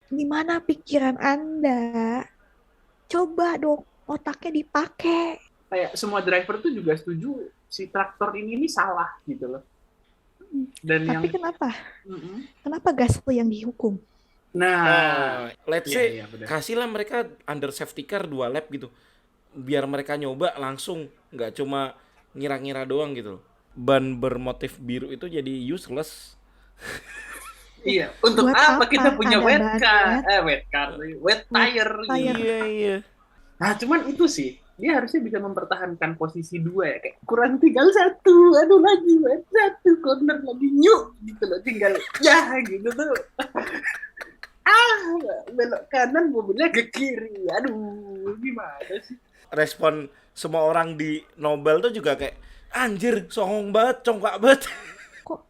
Gimana pikiran Anda? Coba dong otaknya dipakai. Kayak semua driver tuh juga setuju si traktor ini salah gitu loh. Dan yang Tapi kenapa? mm-mm. Kenapa Gasly yang dihukum? Nah, Oh, let's iya say iya benar. kasihlah mereka under safety car 2 lap gitu. Biar mereka nyoba langsung, nggak cuma ngira-ngira doang gitu loh. Ban bermotif biru itu jadi useless. Iya, untuk Buat apa apa kita punya ada wet car, banget wet car, wet wet tire gitu. tire? Iya, iya. Nah, cuman itu sih, dia harusnya bisa mempertahankan posisi dua ya, kayak kurang tinggal satu, aduh lagi wet satu, corner lagi nyuk gitu loh, tinggal ya gitu tuh. Ah, belok kanan mobilnya ke kiri, aduh gimana sih? Respon semua orang di Nobel tuh juga kayak anjir, songong banget, congkak banget. Kok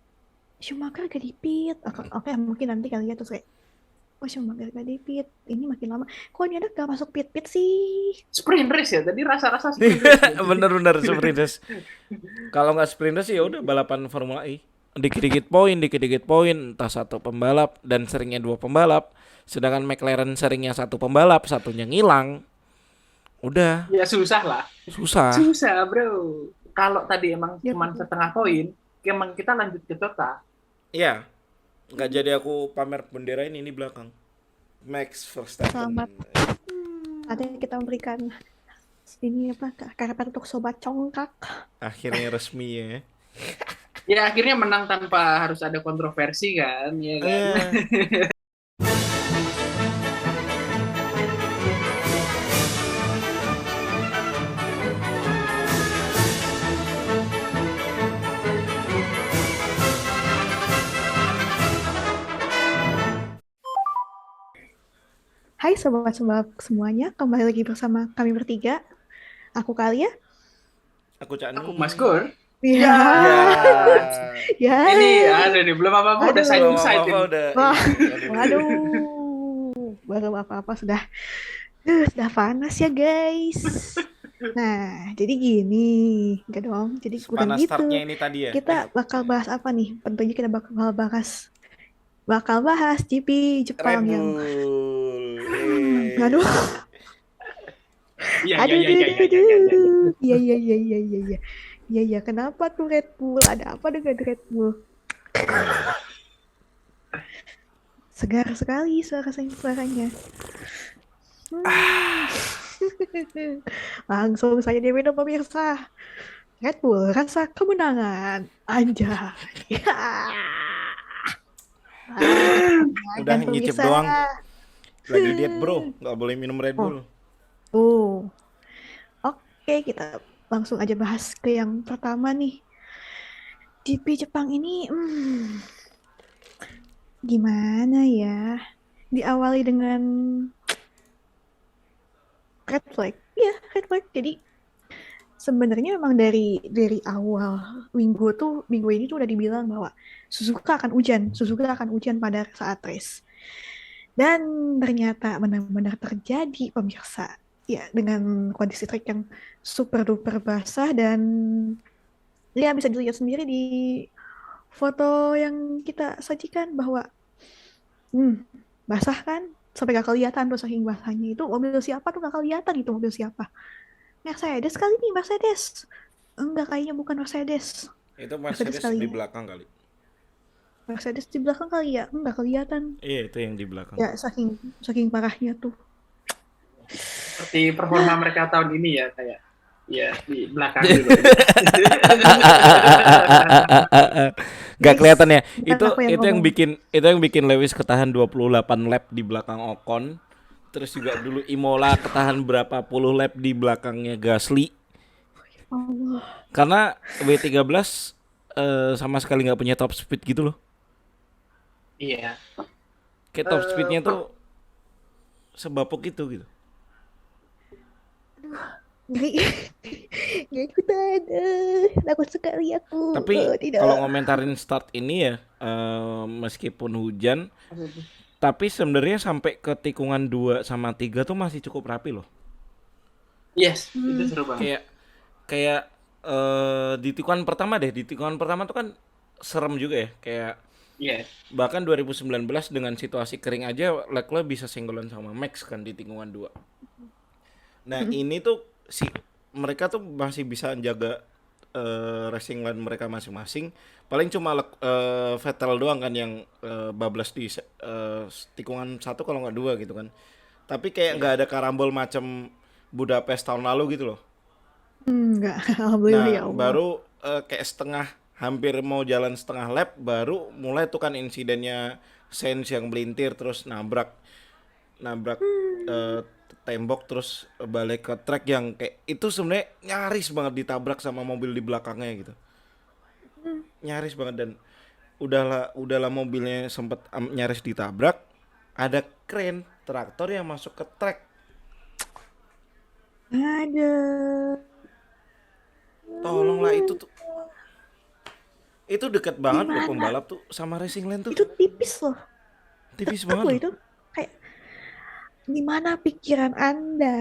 Schumacher gak di pit? Oke, mungkin nanti kali ya terus kayak, oh Schumacher gak di pit. Ini makin lama. Kok ini ada gak masuk pit-pit sih? Sprint race ya, tadi rasa-rasa sprint race ya. Bener-bener sprinters. Kalau nggak sprinters sih ya udah balapan Formula E. Dikit-dikit poin, entah satu pembalap dan seringnya dua pembalap. Sedangkan McLaren seringnya satu pembalap, satunya ngilang. Udah Ya susah lah, susah. susah bro. Kalau tadi emang Ya, cuma setengah poin, emang kita lanjut ke total. Ya, nggak jadi aku pamer bendera ini belakang. Max Verstappen. selamat. Ada kita memberikan ini apa karpet untuk sobat congkak. Akhirnya resmi ya. Ya akhirnya menang tanpa harus ada kontroversi kan, ya kan? Eh, Hai sobat-sobat semuanya, kembali lagi bersama kami bertiga. Aku Kalia. aku Cak Aku Nunu. Mas Gur. Ya, Ya, Ya, ya. ini ada nih belum apa-apa udah side belum to Aduh, side apa-apa ini. udah wah, ini. Aduh. waduh, baru apa-apa sudah panas ya guys. Nah, jadi gini, enggak dong. Jadi kurang Panas gitu. startnya ini tadi ya. Kita bakal bahas apa nih? Tentunya kita bakal bahas GP Jepang Red yang, Bull. aduh, Iya iya aduh, iya duh, iya duh, iya iya duh. iya. Ya. Iya, iya, iya, iya, iya, iya. Iya, iya, kenapa tuh Red Bull? Ada apa dengan Red Bull? Segar sekali suaranya. Hmm. Langsung saja diminum pemirsa. Red Bull, rasa kemenangan. Anjay. Ya. Rasa Udah kemenangan nyicip pemirsa. doang. Lagi diet bro, nggak boleh minum Red Oh, Bull. oh. Oke, kita langsung aja bahas ke yang pertama nih. GP Jepang ini, gimana ya? Diawali dengan red flag. Ya, red flag. Jadi sebenarnya memang dari awal minggu ini tuh udah dibilang bahwa Suzuka akan hujan pada saat race. Dan ternyata benar-benar terjadi pemirsa. Ya, dengan kondisi trek yang super duper basah dan ya bisa dilihat sendiri di foto yang kita sajikan bahwa hmm, basah kan sampai gak kelihatan tuh saking basahnya itu mobil siapa tuh gak kelihatan itu mobil siapa. Mercedes kali nih, Mercedes. Enggak, kayaknya bukan Mercedes. Itu Mercedes Mercedes kali di ya. belakang kali. Mercedes di belakang kali ya. Enggak kelihatan. Iya itu yang di belakang. Ya, saking saking parahnya tuh. Seperti performa mereka tahun ini ya kayak ya di belakang dulu. Gak Guys, kelihatan ya. bukan Itu aku yang itu yang ngomong. bikin Lewis ketahan 28 lap di belakang Ocon. Terus juga dulu Imola ketahan berapa puluh lap di belakangnya Gasly. Allah. Karena W13 sama sekali nggak punya top speed gitu loh. Iya. Kayak top speednya Per- tuh sebapuk itu gitu. Ngeri. Nggak ikutan. Takut sekali aku. Tapi kalau Tidak. ngomentarin start ini ya, meskipun hujan, tapi sebenarnya sampai ke tikungan 2 sama 3 tuh masih cukup rapi loh. yes, itu Hmm. seru banget. Kayak kayak di tikungan pertama tuh kan serem juga ya. Kayak Iya. Bahkan 2019 dengan situasi kering aja Leclerc bisa senggolan sama Max kan di tikungan 2. Nah, ini tuh mereka tuh masih bisa jaga racing line mereka masing-masing. Paling cuma Vettel doang kan yang bablas di tikungan 1 kalau nggak 2 gitu kan. Tapi kayak Iya. nggak ada karambol macam Budapest tahun lalu gitu loh. Enggak, alhamdulillah ya Nah, Allah. baru kayak hampir mau jalan setengah lap baru mulai tuh kan insidennya Sainz yang melintir terus nabrak nabrak Hmm, eh, tembok terus balik ke track yang kayak itu sebenarnya nyaris banget ditabrak sama mobil di belakangnya gitu. hmm. Nyaris banget dan udahlah mobilnya sempet nyaris ditabrak, ada kren traktor yang masuk ke track. Ada. Tolonglah itu deket banget loh Gimana? pembalap tuh sama racing line tuh. Itu tipis loh. Tipis Deket banget loh loh. itu. Kayak gimana pikiran Anda?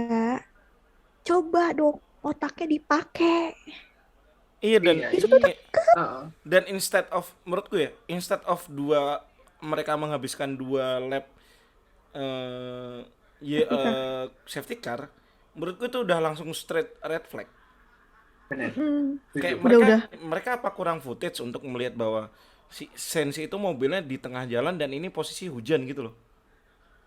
Coba dong otaknya dipakai. Iya dan Iya, Itu tuh ini heeh. dan menurutku ya, instead of mereka menghabiskan 2 lap eh safety car. safety car, menurutku itu udah langsung straight red flag. Benar. Mm-mm. Setuju. Kayak mereka Udah. mereka apa kurang footage untuk melihat bahwa si Sensi itu mobilnya di tengah jalan dan ini posisi hujan gitu loh.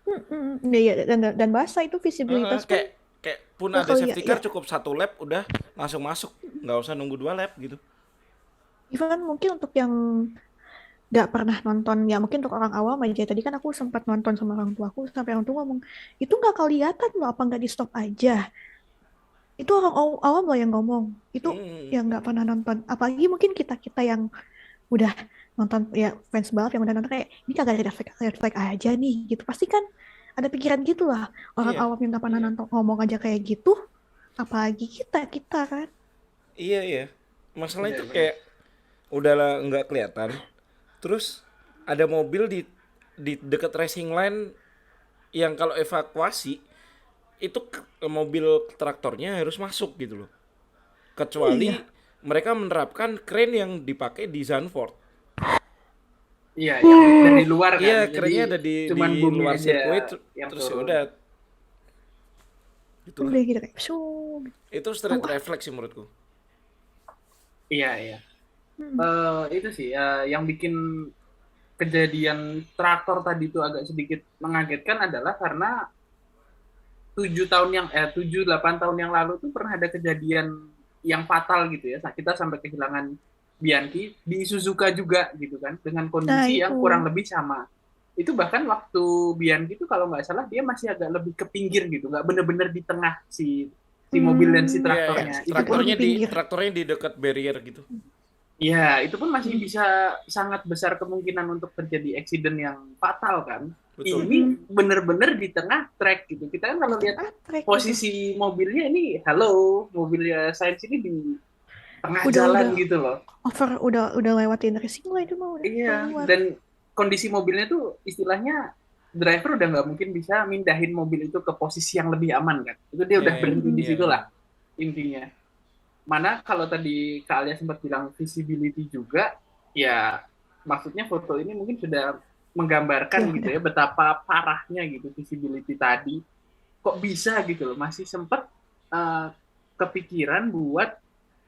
Mm-mm. Ya, ya, dan basah itu visibilitas pun Kayak kayak pun nggak ada kali ya. safety Ya, car cukup 1 lap udah langsung masuk, nggak usah nunggu 2 lap gitu. even mungkin untuk yang nggak pernah nonton, ya mungkin untuk orang awam aja. Tadi kan aku sempat nonton sama orang tuaku sampai orang tua ngomong, itu nggak kelihatan loh, apa nggak di stop aja. Itu orang awam loh yang ngomong. Itu Hmm, yang nggak pernah nonton. Apalagi mungkin kita kita yang udah nonton, ya fans balap yang udah nonton kayak ini kagak ada red flag aja nih gitu. Pasti kan ada pikiran gitu lah. Orang iya awam yang nggak pernah nonton ngomong aja kayak gitu. Apalagi kita kita kan. iya iya. Masalah itu Benar-benar. kayak udahlah nggak kelihatan. Terus ada mobil di dekat racing line yang kalau evakuasi itu mobil traktornya harus masuk gitu loh. Kecuali Iya. mereka menerapkan crane yang dipakai di Zandvoort. Iya, yang dari luar kan. Iya, Jadi crane-nya ada di cuman bumi luar aja sirkuit yang terus ya turun. udah gitulah. Udah gitu kayak shoo. Itu straight Awas. reflex sih menurutku. Iya, iya. Hmm. Itu sih yang bikin kejadian traktor tadi itu agak sedikit mengagetkan adalah karena 7 8 tahun yang lalu tuh pernah ada kejadian yang fatal gitu ya. Kita sampai kehilangan Bianchi di Suzuka juga gitu kan dengan Nah kondisi itu. yang kurang lebih sama. Itu bahkan waktu Bianchi itu kalau nggak salah dia masih agak lebih ke pinggir gitu, nggak bener-bener di tengah si mobil dan si Iya, ya. traktornya. Itu pun Di pinggir. Traktornya di dekat barrier gitu. ya, itu pun masih Hmm. bisa sangat besar kemungkinan untuk terjadi accident yang fatal kan. Betul. Ini Mm-mm. bener-bener di tengah track gitu. Kita kan kalau lihat Atrek gitu. posisi mobilnya ini, halo, mobilnya Sainz ini di tengah Udah jalan gitu loh. udah lewatin racing line itu mah udah Iya, keluar. dan kondisi mobilnya tuh istilahnya driver udah nggak mungkin bisa mindahin mobil itu ke posisi yang lebih aman kan. Itu dia udah Iya, berhenti di iya, situ iya. lah intinya. Mana kalau tadi Kak Alia sempat bilang visibility juga, ya maksudnya foto ini mungkin sudah Ya menggambarkan gitu udah. ya betapa parahnya gitu visibility tadi. Kok bisa gitu loh, masih sempat uh, kepikiran buat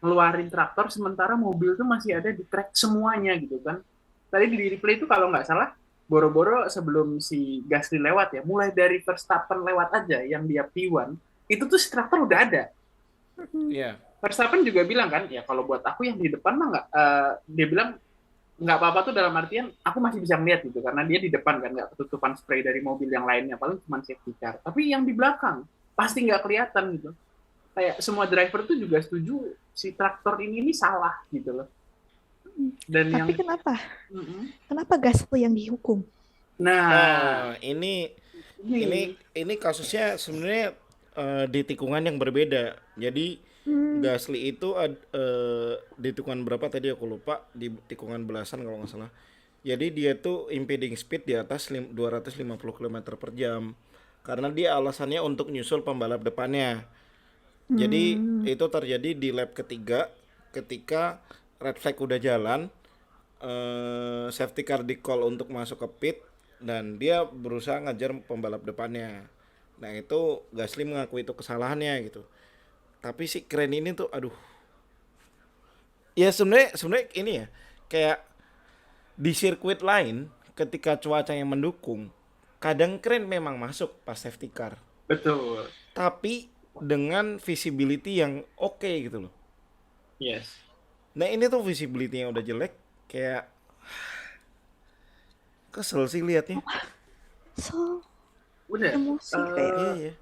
ngeluarin traktor sementara mobil tuh masih ada di track semuanya gitu kan. Tadi di replay itu kalau nggak salah boro-boro sebelum si Gasly lewat ya, mulai dari Verstappen lewat aja yang dia P1, itu tuh si traktor udah ada. Mm-mm. Iya. Verstappen juga bilang kan, ya kalau buat aku yang di depan mah nggak, dia bilang nggak apa-apa tuh dalam artian aku masih bisa melihat gitu karena dia di depan kan nggak ketutupan spray dari mobil yang lainnya paling cuma safety car. Tapi yang di belakang pasti nggak kelihatan gitu. Kayak semua driver tuh juga setuju si traktor ini salah gitu loh. Dan yang Tapi kenapa? mm-mm. Kenapa Gasly yang dihukum? Nah, Oh, ini ini kasusnya sebenarnya di tikungan yang berbeda. Jadi Hmm. Gasly itu di tikungan berapa tadi aku lupa, di tikungan belasan kalau nggak salah. Jadi dia tuh impeding speed di atas 250 km per jam. Karena dia alasannya untuk nyusul pembalap depannya. Jadi Hmm. itu terjadi di lap ketiga ketika red flag udah jalan, safety car di call untuk masuk ke pit dan dia berusaha ngajar pembalap depannya. Nah itu Gasly mengakui itu kesalahannya gitu. Tapi si keren ini tuh, aduh. Ya sebenarnya ini ya, kayak di sirkuit lain ketika cuaca yang mendukung, kadang keren memang masuk pas safety car. Betul. Tapi dengan visibility yang oke gitu loh. Yes. Nah ini tuh visibility yang udah jelek, kayak kesel sih liatnya. So Udah. emosi kayak. Iya ya,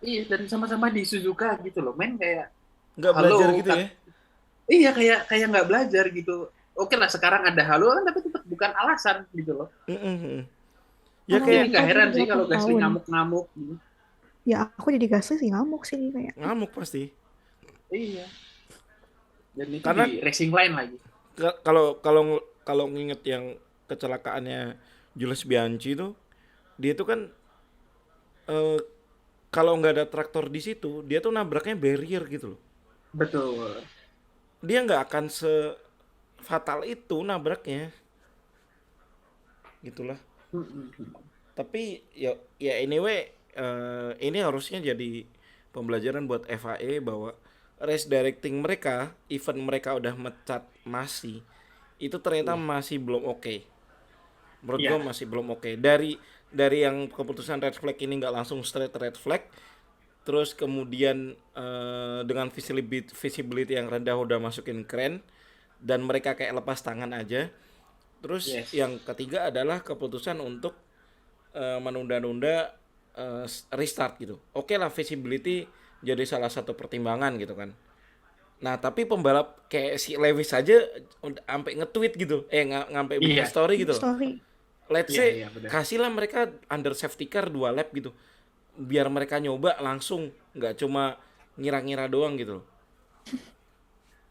Iya, dan sama-sama di Suzuka gitu loh, men, kayak nggak halo, belajar gitu ya. Iya, kayak nggak belajar gitu. Oke lah, sekarang ada halo kan, tapi tetap bukan alasan gitu loh. Ya Kalau Jadi kayak nggak heran sih 8 kalau Gasly tahun. ngamuk-ngamuk gitu. Ya aku jadi Gasly sih ngamuk sih kayak. ngamuk pasti. Iya. Dan itu Karena di racing line lagi. kalau kalau kalau nginget yang kecelakaannya Jules Bianchi itu, dia tuh kan eh, kalau nggak ada traktor di situ, dia tuh nabraknya barrier gitu loh. Betul. Dia nggak akan fatal itu nabraknya, gitulah. Tapi ya anyway, ini harusnya jadi pembelajaran buat FIA bahwa race directing mereka, event mereka udah mecat masih, itu ternyata masih belum oke. Menurut Iya. gue masih belum oke. Dari yang keputusan red flag ini nggak langsung straight red flag, terus kemudian dengan visibility yang rendah udah masukin keren, dan mereka kayak lepas tangan aja. Terus Yes. yang ketiga adalah keputusan untuk menunda-nunda restart gitu. Oke lah, visibility jadi salah satu pertimbangan gitu kan. Nah tapi pembalap kayak si Lewis aja sampai nge-tweet gitu, sampai bikin Iya. story gitu loh. Story. Let's Iya, say iya, benar. kasihlah mereka under safety car 2 lap gitu, biar mereka nyoba langsung, nggak cuma ngira-ngira doang gitu loh.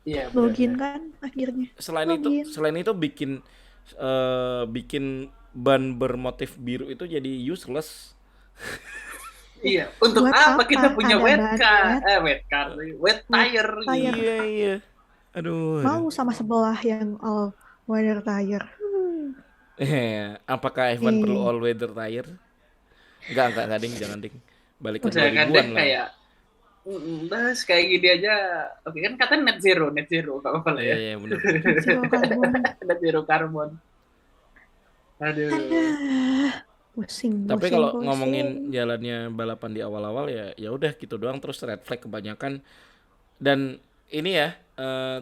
Iya, Login benar. kan akhirnya. Selain Login. itu bikin ban bermotif biru itu jadi useless. Iya. Untuk Buat apa apa kita punya ada wet ban car? wet? Wet car, wet tire. Tire. Iya iya. Aduh. Mau sama sebelah yang all weather tire. Apakah F1 perlu Eh, all weather tire? Enggak ding, jangan ding. Balik ke Udah kan 2000-an deh lah. kayak bahas kayak gini aja. Oke kan katanya net zero, gak apa-apa lah Iya ya. iya bener. zero carbon. Net zero carbon. Aduh. Aduh. Pusing, Tapi pusing, kalau pusing. ngomongin jalannya balapan di awal-awal ya udah gitu doang, terus red flag kebanyakan. Dan ini ya,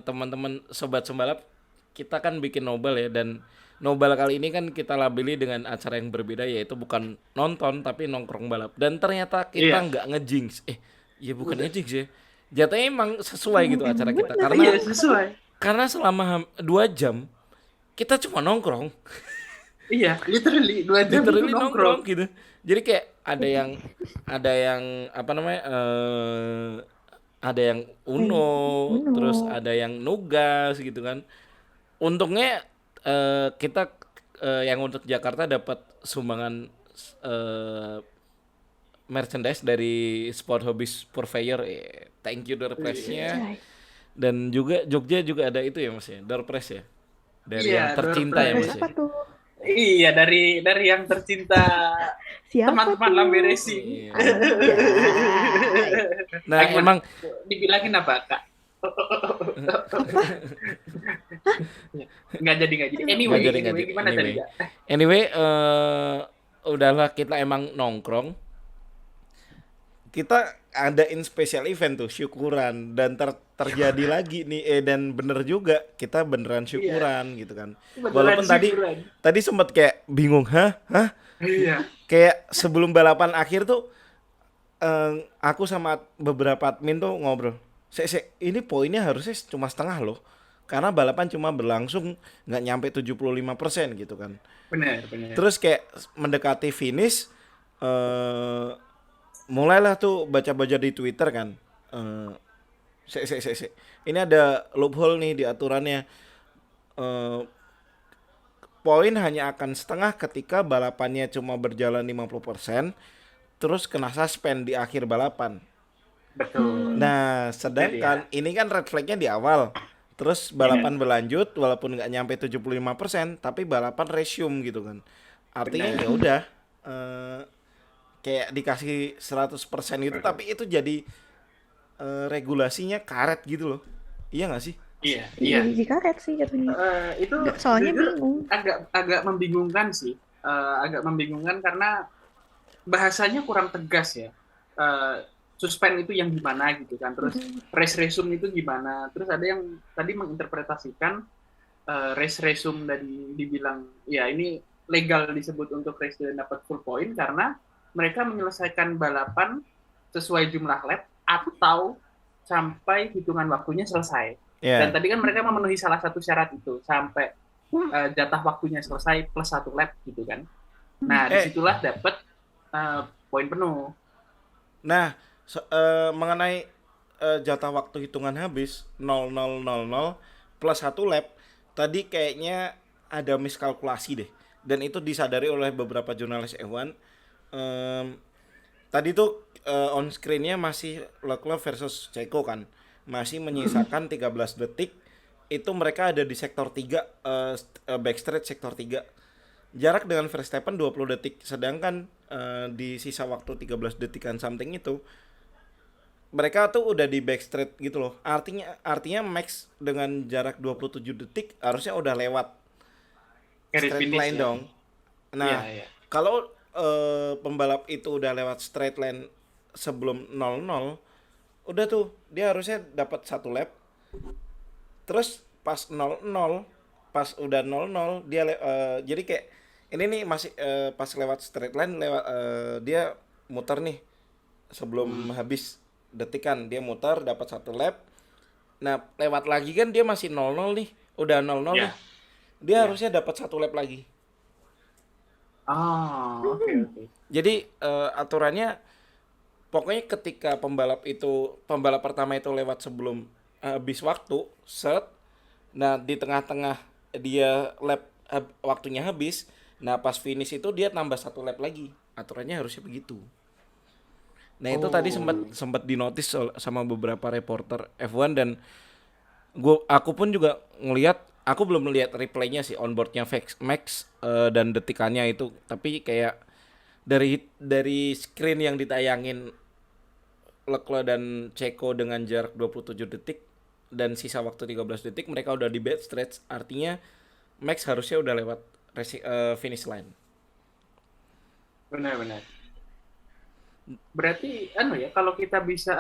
teman-teman sobat sembalap, kita kan bikin novel ya, dan novel kali ini kan kita labeli dengan acara yang berbeda, yaitu bukan nonton tapi nongkrong balap. Dan ternyata kita Iya. nggak ngejinx. Ya bukan ngejinx ya. Jatuhnya emang sesuai gitu Emang acara kita, bener. karena Iya sesuai. selama 2 jam kita cuma nongkrong. Iya, literally 2 jam itu Literally nongkrong nongkrong. gitu. Jadi kayak ada yang apa namanya, ada yang Uno, Uno. terus ada yang Nugas gitu kan. Untungnya kita yang untuk Jakarta dapat sumbangan merchandise dari Sport Hobbies Purveyor. Thank you door prize-nya. Jai. Dan juga Jogja juga ada itu ya Mas ya, door prize ya. Dari Iya, yang door tercinta ya prize. Mas Apa ya. tuh? Iya, dari yang tercinta Siapa teman-teman tuh? Lambe Racing. Iya. Anjay. Nah, emang dibilangin apa, Kak? Nggak jadi. Anyway, Nggak jadi. gimana tadi, Kak? Anyway, udahlah, kita emang nongkrong. Kita adain special event tuh, syukuran, dan terjadi lagi nih, dan bener juga kita beneran syukuran gitu kan. Beneran Walaupun syukuran. tadi sempat kayak bingung, hah? Iya. Kayak sebelum balapan akhir tuh aku sama beberapa admin tuh ngobrol. Ini poinnya harusnya cuma setengah loh. Karena balapan cuma berlangsung nggak nyampe 75% gitu kan. Benar. Terus kayak mendekati finish, mulailah tuh baca-baca di Twitter kan. Ini ada loophole nih di aturannya. Poin hanya akan setengah ketika balapannya cuma berjalan 50%, terus kena suspend di akhir balapan. Betul. Nah, sedangkan ini kan red flagnya di awal. Terus balapan berlanjut walaupun nggak nyampe 75%, tapi balapan resume gitu kan. Artinya Benar. ya udah eh, kayak dikasih 100% gitu, tapi itu jadi regulasinya karet gitu loh. Iya nggak sih? Iya, Iya, iya. jadi karet sih jatuhnya. Itu Soalnya jujur bingung. agak membingungkan sih. Agak membingungkan karena bahasanya kurang tegas ya. Suspend itu yang gimana gitu kan. Terus race resume itu gimana. Terus ada yang tadi menginterpretasikan race resume dari dibilang ya ini legal disebut untuk race dan dapat full point karena mereka menyelesaikan balapan sesuai jumlah lap atau sampai hitungan waktunya selesai. Dan Ya. tadi kan mereka memenuhi salah satu syarat itu sampai jatah waktunya selesai plus 1 lap gitu kan. Nah, disitulah dapat poin penuh. Nah, mengenai jatah waktu hitungan habis 0000 plus 1 lap, tadi kayaknya ada miskalkulasi deh. Dan itu disadari oleh beberapa jurnalis F1. Tadi tuh on screen-nya masih Leclerc versus Checo kan. Masih menyisakan 13 detik. Itu mereka ada di sektor 3, backstretch sektor 3. Jarak dengan Verstappen 20 detik, sedangkan di sisa waktu 13 detikan something itu mereka tuh udah di backstretch gitu loh. Artinya Max dengan jarak 27 detik harusnya udah lewat Garis straight finish line ya. dong. Nah, Iya. kalau pembalap itu udah lewat straight line sebelum 00, udah tuh dia harusnya dapat 1 lap. Terus pas 00, pas udah 00 dia jadi kayak ini nih masih pas lewat straight line lewat dia muter nih sebelum habis detikan dia muter dapat 1 lap. Nah, lewat lagi kan dia masih 00 nih. Udah 00 Ya. nih. Dia Ya. harusnya dapat 1 lap lagi. Oke. Jadi aturannya pokoknya ketika pembalap pertama itu lewat sebelum habis waktu, set. Nah, di tengah-tengah dia waktunya habis. Nah, pas finish itu dia tambah 1 lap lagi. Aturannya harusnya begitu. Nah, itu tadi sempat dinotis sama beberapa reporter F1 dan aku pun juga ngelihat, aku belum melihat replaynya sih onboardnya Max dan detikannya itu, tapi kayak dari screen yang ditayangin Leclerc dan Checo dengan jarak 27 detik dan sisa waktu 13 detik mereka udah di backstretch, artinya Max harusnya udah lewat finish line. Benar. Berarti ya kalau kita bisa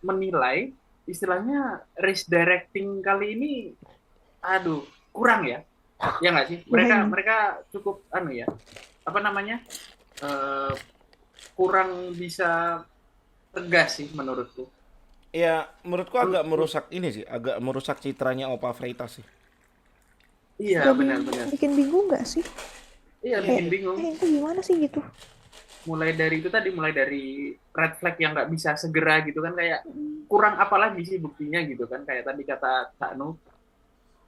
menilai istilahnya race directing kali ini kurang ya. Ya nggak sih? Mereka cukup ya. Apa namanya? Kurang bisa tegas sih menurutku. Ya, menurutku agak merusak ini sih, agak merusak citranya Opa Freitas sih. Iya, benar. Bikin bingung nggak sih? Iya, bikin bingung. Itu gimana sih gitu? Mulai dari red flag yang nggak bisa segera gitu kan, kayak kurang apa lagi sih buktinya gitu kan, kayak tadi kata Kak Nu,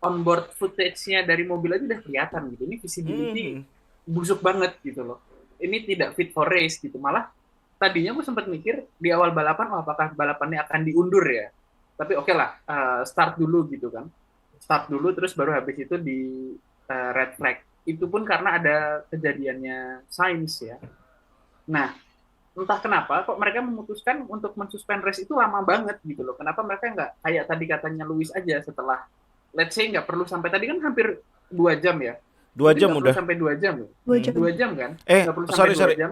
onboard footage-nya dari mobil aja udah kelihatan gitu, ini visibility busuk banget gitu loh, ini tidak fit for race gitu. Malah tadinya gue sempat mikir di awal balapan apakah balapannya akan diundur ya, tapi oke lah, start dulu gitu kan, start dulu terus baru habis itu di red flag, itu pun karena ada kejadiannya Sainz ya. Nah, entah kenapa kok mereka memutuskan untuk mensuspend race itu lama banget gitu loh. Kenapa mereka nggak kayak tadi katanya Lewis aja setelah, let's say nggak perlu sampai, tadi kan hampir 2 jam ya. 2 jam udah. Sampai 2 jam ya. 2 jam kan? Nggak perlu sampai 2 jam.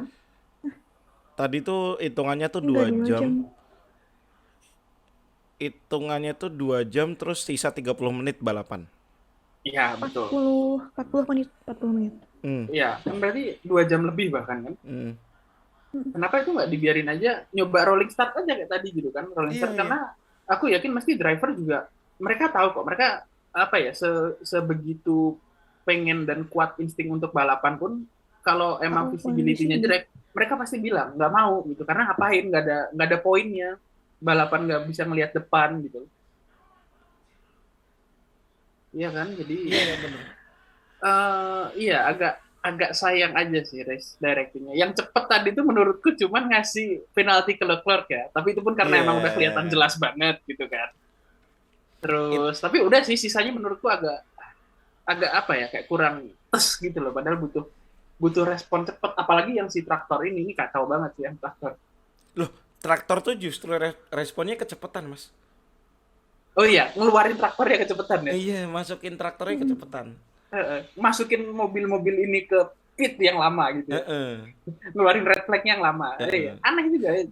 Tadi tuh hitungannya tuh 2 jam. Hitungannya tuh 2 jam terus sisa 30 menit balapan. Iya, betul. 40 menit. Iya, kan berarti 2 jam lebih bahkan kan. Kenapa itu nggak dibiarin aja nyoba rolling start aja kayak tadi gitu kan, rolling start. Karena aku yakin mesti driver juga mereka tahu kok, mereka sebegitu pengen dan kuat insting untuk balapan pun kalau emang visibility-nya jelek mereka pasti bilang nggak mau gitu, karena ngapain, nggak ada poinnya, balapan nggak bisa ngelihat depan gitu. Iya kan, jadi iya agak sayang aja sih race directingnya. Yang cepet tadi tuh menurutku cuman ngasih penalti ke Leclerc ya. Tapi itu pun karena emang udah kelihatan jelas banget gitu kan. Terus tapi udah sih, sisanya menurutku agak agak apa ya, kayak kurang tes gitu loh, padahal butuh butuh respon cepet, apalagi yang si traktor ini kacau banget sih yang traktor. Loh, traktor tuh justru responnya kecepatan, Mas. Oh iya, ngeluarin traktornya kecepatan ya. Iya, masukin traktornya Hmm. kecepatan. Masukin mobil-mobil ini ke pit yang lama gitu ya, Heeh. ngeluarin red flag yang lama. Heeh. Aneh juga ya.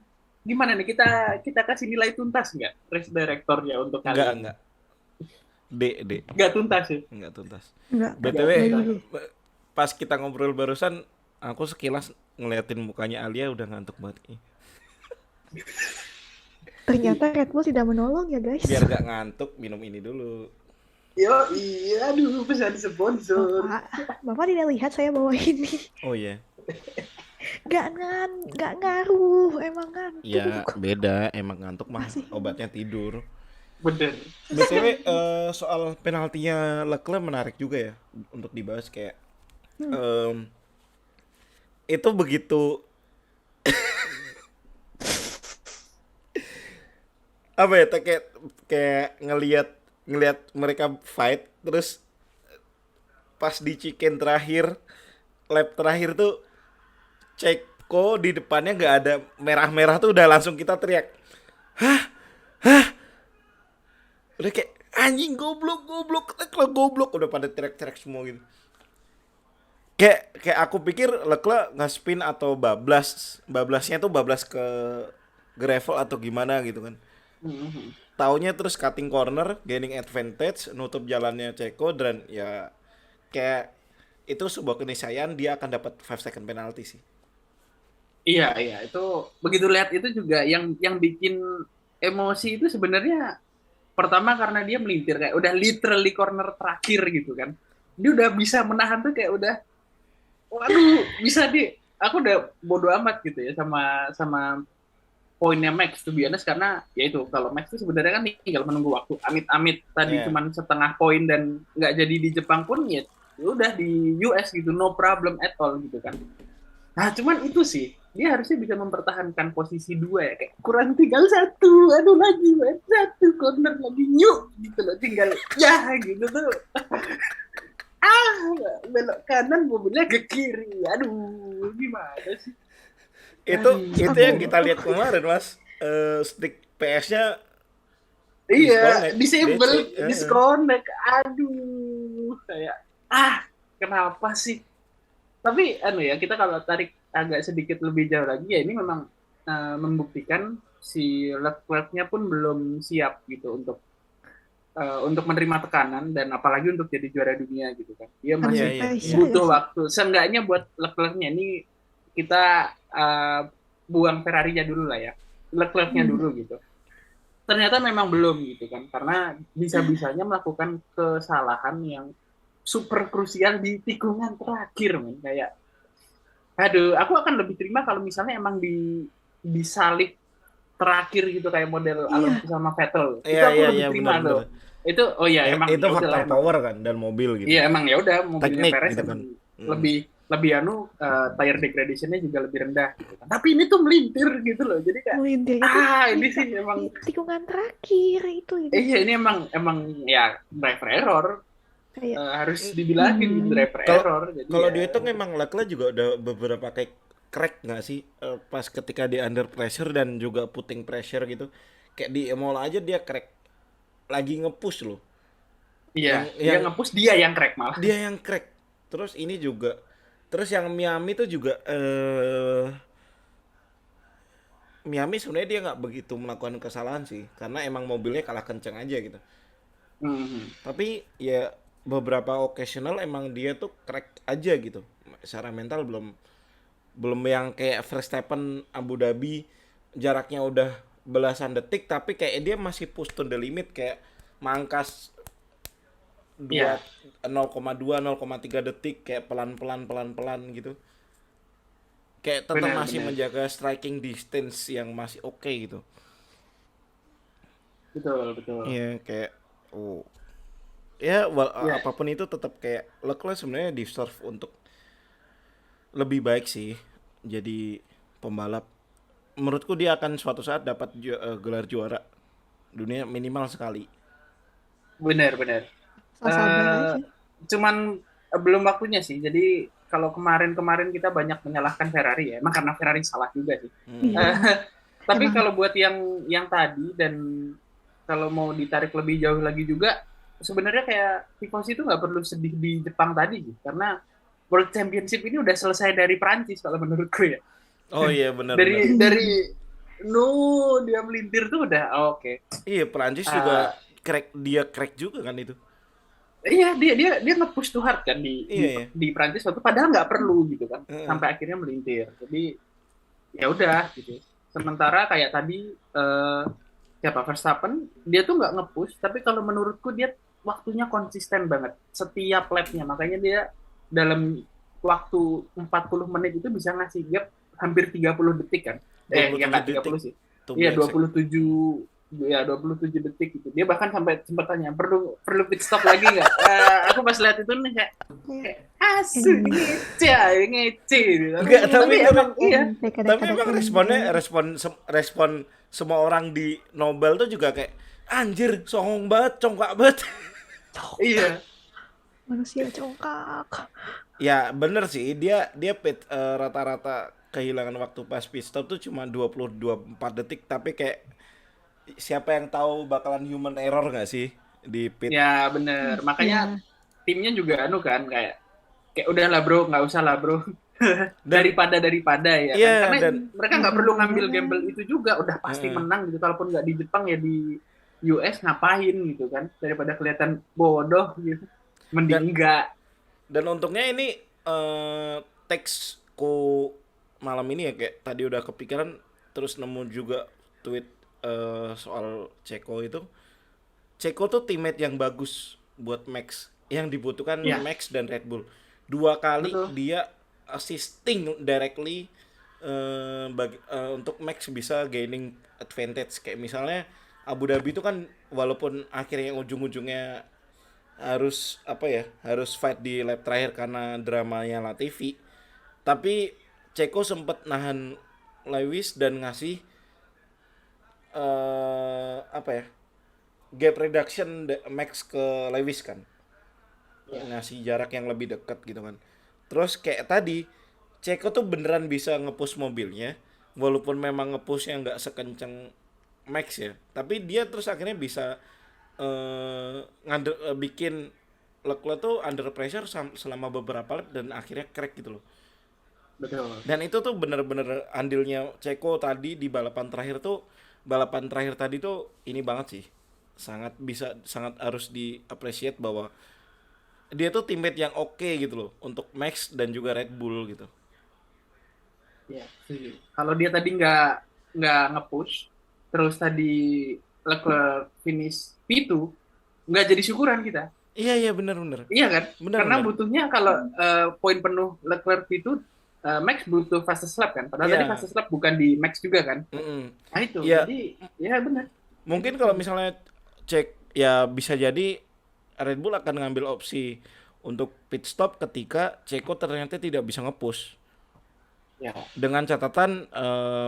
Gimana nih, kita kita kasih nilai tuntas nggak race directornya untuk kali ini? Enggak. D. Nggak tuntas ya. Enggak tuntas. Enggak, Nggak BTW, dari tuntas. dulu. pas kita ngobrol barusan, aku sekilas ngeliatin mukanya Alia udah ngantuk banget. Ih, Ternyata Red Bull tidak menolong ya guys. biar gak ngantuk, minum ini dulu. Yo iya, aduh, pesan sponsor. Bapak tidak lihat saya bawa ini. Oh iya. Gak ngaruh, emang ngantuk. Ya beda, emang ngantuk mah Masih. obatnya tidur. Bener. BTW, soal penaltinya Leclerc menarik juga ya untuk dibahas kayak em, itu begitu apa ya, kayak kayak ngelihat ngelihat mereka fight, terus pas di chicken terakhir, lap terakhir tuh Ceko di depannya nggak ada merah-merah tuh udah langsung kita teriak, udah kayak anjing, goblok Leclerc goblok, udah pada teriak-teriak semua gitu. Kayak aku pikir Leclerc nge-spin atau bablasnya tuh bablas ke gravel atau gimana gitu kan. Mhm. Taunya terus cutting corner, gaining advantage, nutup jalannya Ceko, dan ya kayak itu sebuah keniscayaan dia akan dapat 5 second penalty sih. Iya, iya, itu begitu lihat itu juga yang bikin emosi itu sebenarnya pertama karena dia melintir kayak udah literally corner terakhir gitu kan. Dia udah bisa menahan tuh kayak udah, waduh, bisa di, aku udah bodo amat gitu ya sama sama poinnya Max tuh biasanya, karena ya itu kalau Max tuh sebenarnya kan tinggal menunggu waktu. Amit-amit tadi Iya. cuman setengah poin dan nggak jadi di Jepang pun ya udah di US gitu, no problem at all gitu kan. Nah, cuman itu sih, dia harusnya bisa mempertahankan posisi dua ya, kayak kurang tinggal satu, aduh lagi, man. Satu corner lagi, nyuk, gitu loh, tinggal, ya, gitu tuh. Ah, belok kanan, mobilnya ke kiri, aduh, gimana sih? Itu yang Aduh. kita lihat kemarin, Mas. Stick PS-nya Iya, disconnect, DC. disable, disconnect, aduh, kayak, kenapa sih? Tapi anu ya, kita kalau tarik agak sedikit lebih jauh lagi ya, ini memang membuktikan si Leclerc-nya pun belum siap gitu untuk menerima tekanan dan apalagi untuk jadi juara dunia gitu kan. Dia Under masih Iya. pressure butuh ya sih? waktu. Seenggaknya buat Leclerc-nya ini kita buang Ferrari-nya dulu lah ya. Leclerc-nya dulu gitu. Ternyata memang belum gitu kan, karena bisa-bisanya melakukan kesalahan yang super krusial di tikungan terakhir, men. Kayak, aduh, aku akan lebih terima kalau misalnya emang disalip terakhir gitu kayak model Iya, Alonso sama Vettel. Itu aku lebih Iya, terima benar. loh. Itu oh ya emang Itu ya udahlah faktor emang. power kan dan mobil gitu. Iya emang ya udah, mobilnya Teknik Perez gitu kan. emang lebih lebih tire degradation-nya juga lebih rendah gitu kan. Tapi ini tuh melintir gitu loh. Jadi kayak melintir itu ini di, sih emang di tikungan terakhir itu iya ini emang ya driver error. kayak Harus dibilangin gitu, driver Kalau error. Jadi kalau ya dihitung emang Leclerc juga udah beberapa kayak crack nggak sih, pas ketika dia under pressure dan juga putting pressure gitu. Kayak di Imola aja dia crack, lagi nge-push loh. iya, dia Yang nge-push, dia yang crack malah. dia yang crack. Terus ini juga, terus yang Miami tuh juga Miami sebenarnya dia nggak begitu melakukan kesalahan sih, karena emang mobilnya kalah kenceng aja gitu. Mhm. Tapi ya beberapa occasional emang dia tuh crack aja gitu. Secara mental belum belum yang kayak Verstappen Abu Dhabi, jaraknya udah belasan detik tapi kayak dia masih push to the limit, kayak mangkas Iya, 0,2 0,3 detik, kayak pelan-pelan gitu. Kayak tetap masih benar-benar. menjaga striking distance yang masih oke gitu. Betul, betul. Iya, kayak oh ya Ya, apapun itu tetap kayak Leclerc sebenarnya deserve untuk lebih baik sih jadi pembalap. Menurutku dia akan suatu saat dapat gelar juara dunia minimal sekali. Benar-benar. Asal sabar Eh aja. cuman belum waktunya sih. Jadi kalau kemarin-kemarin kita banyak menyalahkan Ferrari ya, emang karena Ferrari salah juga sih. Hmm. Eh, Iya, tapi emang. kalau buat yang tadi dan kalau mau ditarik lebih jauh lagi juga, sebenarnya kayak Tifosi itu nggak perlu sedih di Jepang tadi sih, karena World Championship ini udah selesai dari Prancis kalau menurutku ya. Oh iya benar-benar. Dari no dia melintir tuh udah oh, oke. Iya Perancis juga Uh, crack juga kan itu. iya dia nge-push too hard kan Iya ya. di Prancis waktu padahal nggak perlu gitu kan Heeh. sampai akhirnya melintir. Jadi ya udah gitu. Sementara kayak tadi siapa Verstappen dia tuh nggak nge-push tapi kalau menurutku dia waktunya konsisten banget setiap lapnya makanya dia dalam waktu 40 menit itu bisa ngasih gap hampir 30 detik kan Dua puluh ya tujuh nggak tiga detik puluh sih to be iya dua exact. puluh tujuh ya 27 detik gitu dia bahkan sampai sempat tanya perlu perlu pit stop lagi nggak aku pas lihat itu nih kayak Iya. asu Ini ngece ngece gitu. Enggak, Tapi emang iya tapi dekade-dekade emang responnya keren. respon semua orang di Nobel tuh juga kayak anjir songong banget, congkak banget. Congkak. iya Manusia congkak. Ya bener sih dia dia rata-rata kehilangan waktu pas pit stop tuh cuma 22 4 detik tapi kayak siapa yang tahu bakalan human error nggak sih di pit. ya bener makanya Ya, timnya juga anu kan kayak kayak udahlah bro nggak usah lah bro Dan daripada ya kan iya karena dan mereka nggak perlu ngambil daripada gamble itu juga udah pasti heeh. menang gitu kalaupun nggak di Jepang ya di US ngapain gitu kan daripada kelihatan bodoh gitu dan mending enggak dan untungnya ini teksku malam ini ya kayak tadi udah kepikiran terus nemu juga tweet soal Ceko itu. Ceko tuh teammate yang bagus buat Max. Yang dibutuhkan ya Max dan Red Bull. Dua kali betul dia assisting directly untuk Max bisa gaining advantage. Kayak misalnya Abu Dhabi itu kan walaupun akhirnya ujung-ujungnya harus apa ya harus fight di lap terakhir karena dramanya Latifi tapi Ceko sempet nahan Lewis dan ngasih apa ya gap reduction max ke Lewis kan ya ngasih jarak yang lebih dekat gitu kan terus kayak tadi Ceko tuh beneran bisa ngepush mobilnya walaupun memang ngepushnya nggak sekenceng Max ya tapi dia terus akhirnya bisa bikin Leclerc tuh under pressure selama beberapa lap dan akhirnya crack gitu loh betul dan itu tuh bener-bener andilnya Ceko tadi di balapan terakhir tadi tuh ini banget sih sangat harus diapresiat bahwa dia tuh teammate yang oke gitu loh untuk Max dan juga Red Bull gitu. ya setuju. Kalau dia tadi nggak nge-push terus tadi Leclerc finish P2 nggak jadi syukuran kita. Iya iya bener-bener Iya kan? Karena bener-bener butuhnya kalau poin penuh Leclerc itu Max butuh fastest lap kan. Padahal tadi iya fastest lap bukan di Max juga kan. Nah itu. ya Jadi ya benar. mungkin kalau misalnya cek ya bisa jadi Red Bull akan ngambil opsi untuk pit stop ketika Ceko ternyata tidak bisa nge-push Ya. dengan catatan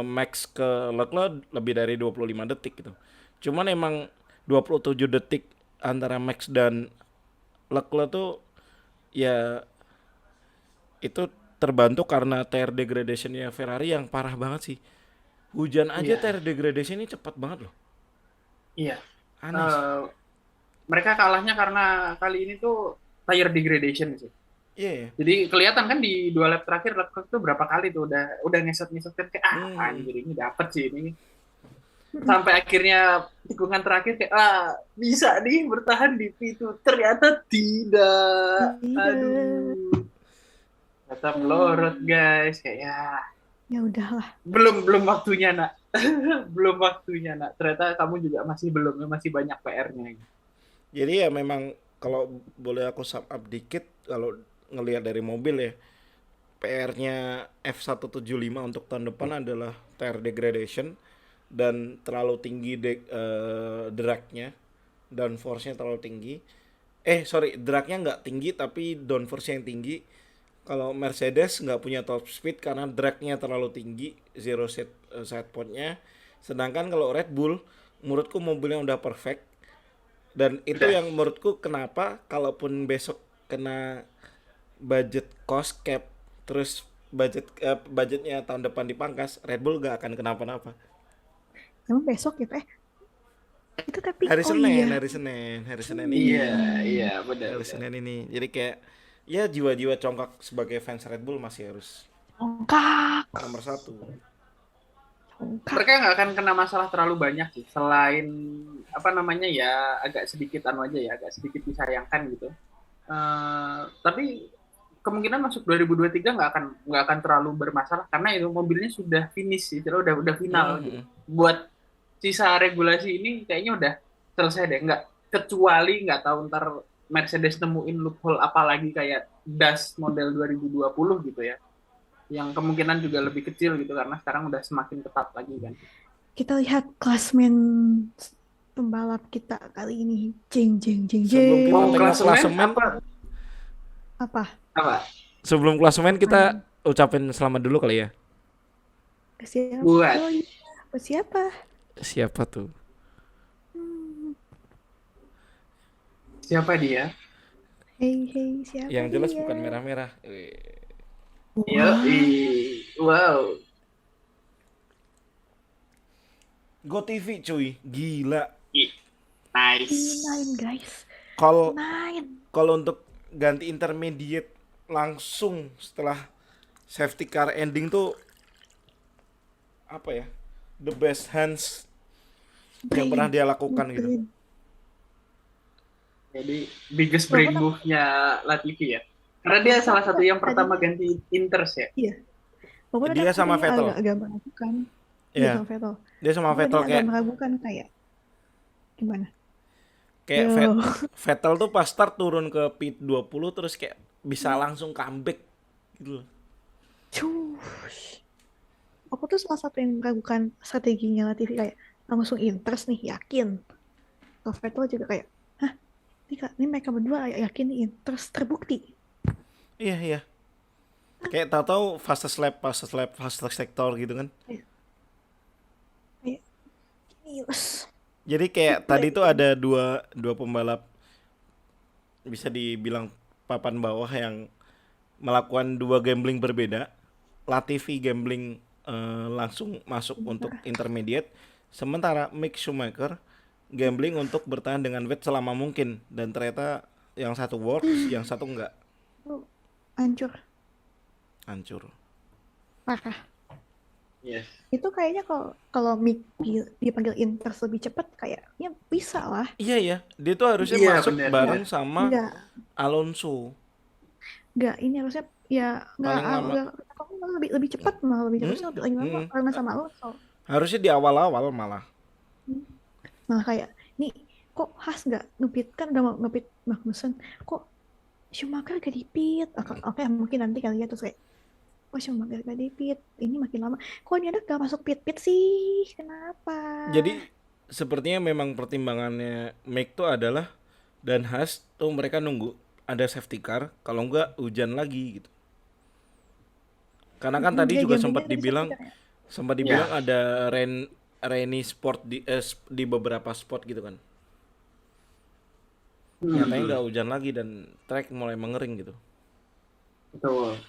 max ke Leclerc lebih dari 25 detik gitu. Cuman emang 27 detik antara Max dan Leclerc tuh ya itu terbantu karena tire degradationnya Ferrari yang parah banget sih. Hujan aja Iya. tire degradation ini cepat banget loh. Iya. Aneh sih. Eh, mereka kalahnya karena kali ini tuh tire degradation sih. Iya yeah, Jadi kelihatan kan di dua lap terakhir Leclerc tuh berapa kali tuh udah ngesot-ngesot kan kayak Hmm. anjir ini dapet sih ini. Sampai akhirnya tikungan terakhir kayak bisa nih bertahan di P2 ternyata tidak tidak. aduh kata melorot guys kayak ya Ya udahlah. belum waktunya nak belum waktunya nak ternyata kamu juga masih belum masih banyak PR-nya. Jadi ya memang kalau boleh aku sum up dikit kalau ngelihat dari mobil ya PR-nya F175 untuk tahun depan adalah tire degradation dan terlalu tinggi drag-nya downforce-nya terlalu tinggi. Sorry, drag-nya nggak tinggi tapi downforce-nya yang tinggi. Kalau Mercedes nggak punya top speed karena drag-nya terlalu tinggi, zero set point-nya. Sedangkan kalau Red Bull, menurutku mobilnya udah perfect. Dan itu Udah. yang menurutku kenapa kalaupun besok kena budget cost cap, terus budgetnya tahun depan dipangkas, Red Bull gak akan kenapa-napa. Emang besok ya, Pak? Itu tapi, Hari oh Senin, iya. hari Senin ini. Iya, Hmm, iya, benar, Hari benar. Senin ini. Jadi kayak ya jiwa-jiwa congkak sebagai fans Red Bull masih harus Congkak. nomor satu. Congkak. Mereka nggak akan kena masalah terlalu banyak sih, selain apa namanya ya agak sedikit aja ya, agak sedikit disayangkan gitu. Tapi kemungkinan masuk 2023 nggak akan terlalu bermasalah karena itu mobilnya sudah finish sih, udah final gitu. Buat sisa regulasi ini kayaknya udah selesai deh, kecuali nggak tahu ntar Mercedes nemuin loophole apa lagi kayak DAS model 2020 gitu ya, yang kemungkinan juga lebih kecil gitu karena sekarang udah semakin ketat lagi kan. Kita lihat klasmen pembalap kita kali ini. Jeng, jeng, jeng, Sebelum kita Mau jeng. tengok klasemen klasemen, Apa? apa? sebelum klasemen kita ucapin selamat dulu kali ya. Siapa? Buat Oh iya. Siapa? Siapa tuh? Hmm. siapa dia? Hey, hey, siapa Yang jelas dia? bukan merah-merah. Wow. Go TV cuy, gila. Nice. Nine, guys. Kalau Nine. untuk ganti intermediate langsung setelah safety car ending tuh apa ya? The best hands yang pernah dia lakukan gitu. Brain. Jadi biggest brain move-nya Latifi ya. Karena dia salah satu yang pertama ganti Inters ya. Iya. Walaupun Dia aku sama tadinya Vettel. agak meragukan. Iya, Iya. sama Vettel. Dia sama Walaupun Vettel dia kayak agak meragukan kayak gimana? kayak Yo. Vettel tuh pas start turun ke pit 20 terus kayak bisa langsung comeback gitu loh. Cush. Aku tuh salah satu yang meragukan strateginya Latifi kayak langsung interest nih, yakin. Kalau Vettel juga kayak, hah? Ini mereka berdua yakin nih interest terbukti. Iya. Kayak tahu-tahu fastest lap, fastest sector gitu kan. Kayak, genius. Jadi kayak tadi tuh ada dua pembalap bisa dibilang papan bawah yang melakukan dua gambling berbeda. Latifi gambling langsung masuk untuk intermediate, sementara Mick Schumacher gambling untuk bertahan dengan wet selama mungkin, dan ternyata yang satu works, yang satu enggak. Hancur. Parah. Yes. Itu kayaknya kalau Mick dipanggil interest lebih cepat kayaknya bisa lah. Iya, dia tuh harusnya Iya, masuk bener, bareng sama Enggak, Alonso. ini harusnya ya Paling lama. aku malah lebih cepat, malah lebih harusnya lebih lama karena sama Alonso. Harusnya di awal-awal malah. Malah kayak nih kok Haas nggak ngepit, kan udah mau ngepit Magnussen, kok Schumacher gak dipit. Oke, mungkin nanti kali ya, terus kayak kok Schumacher gak dipit, ini makin lama kok dia gak masuk pit sih, kenapa? Jadi sepertinya memang pertimbangannya Mick tuh adalah, dan Haas tuh mereka nunggu ada safety car, kalau enggak hujan lagi gitu. Karena kan tadi juga sempat dibilang ada rainy spot di beberapa spot gitu kan. Nyatanya nggak hujan lagi dan track mulai mengering gitu. Betul.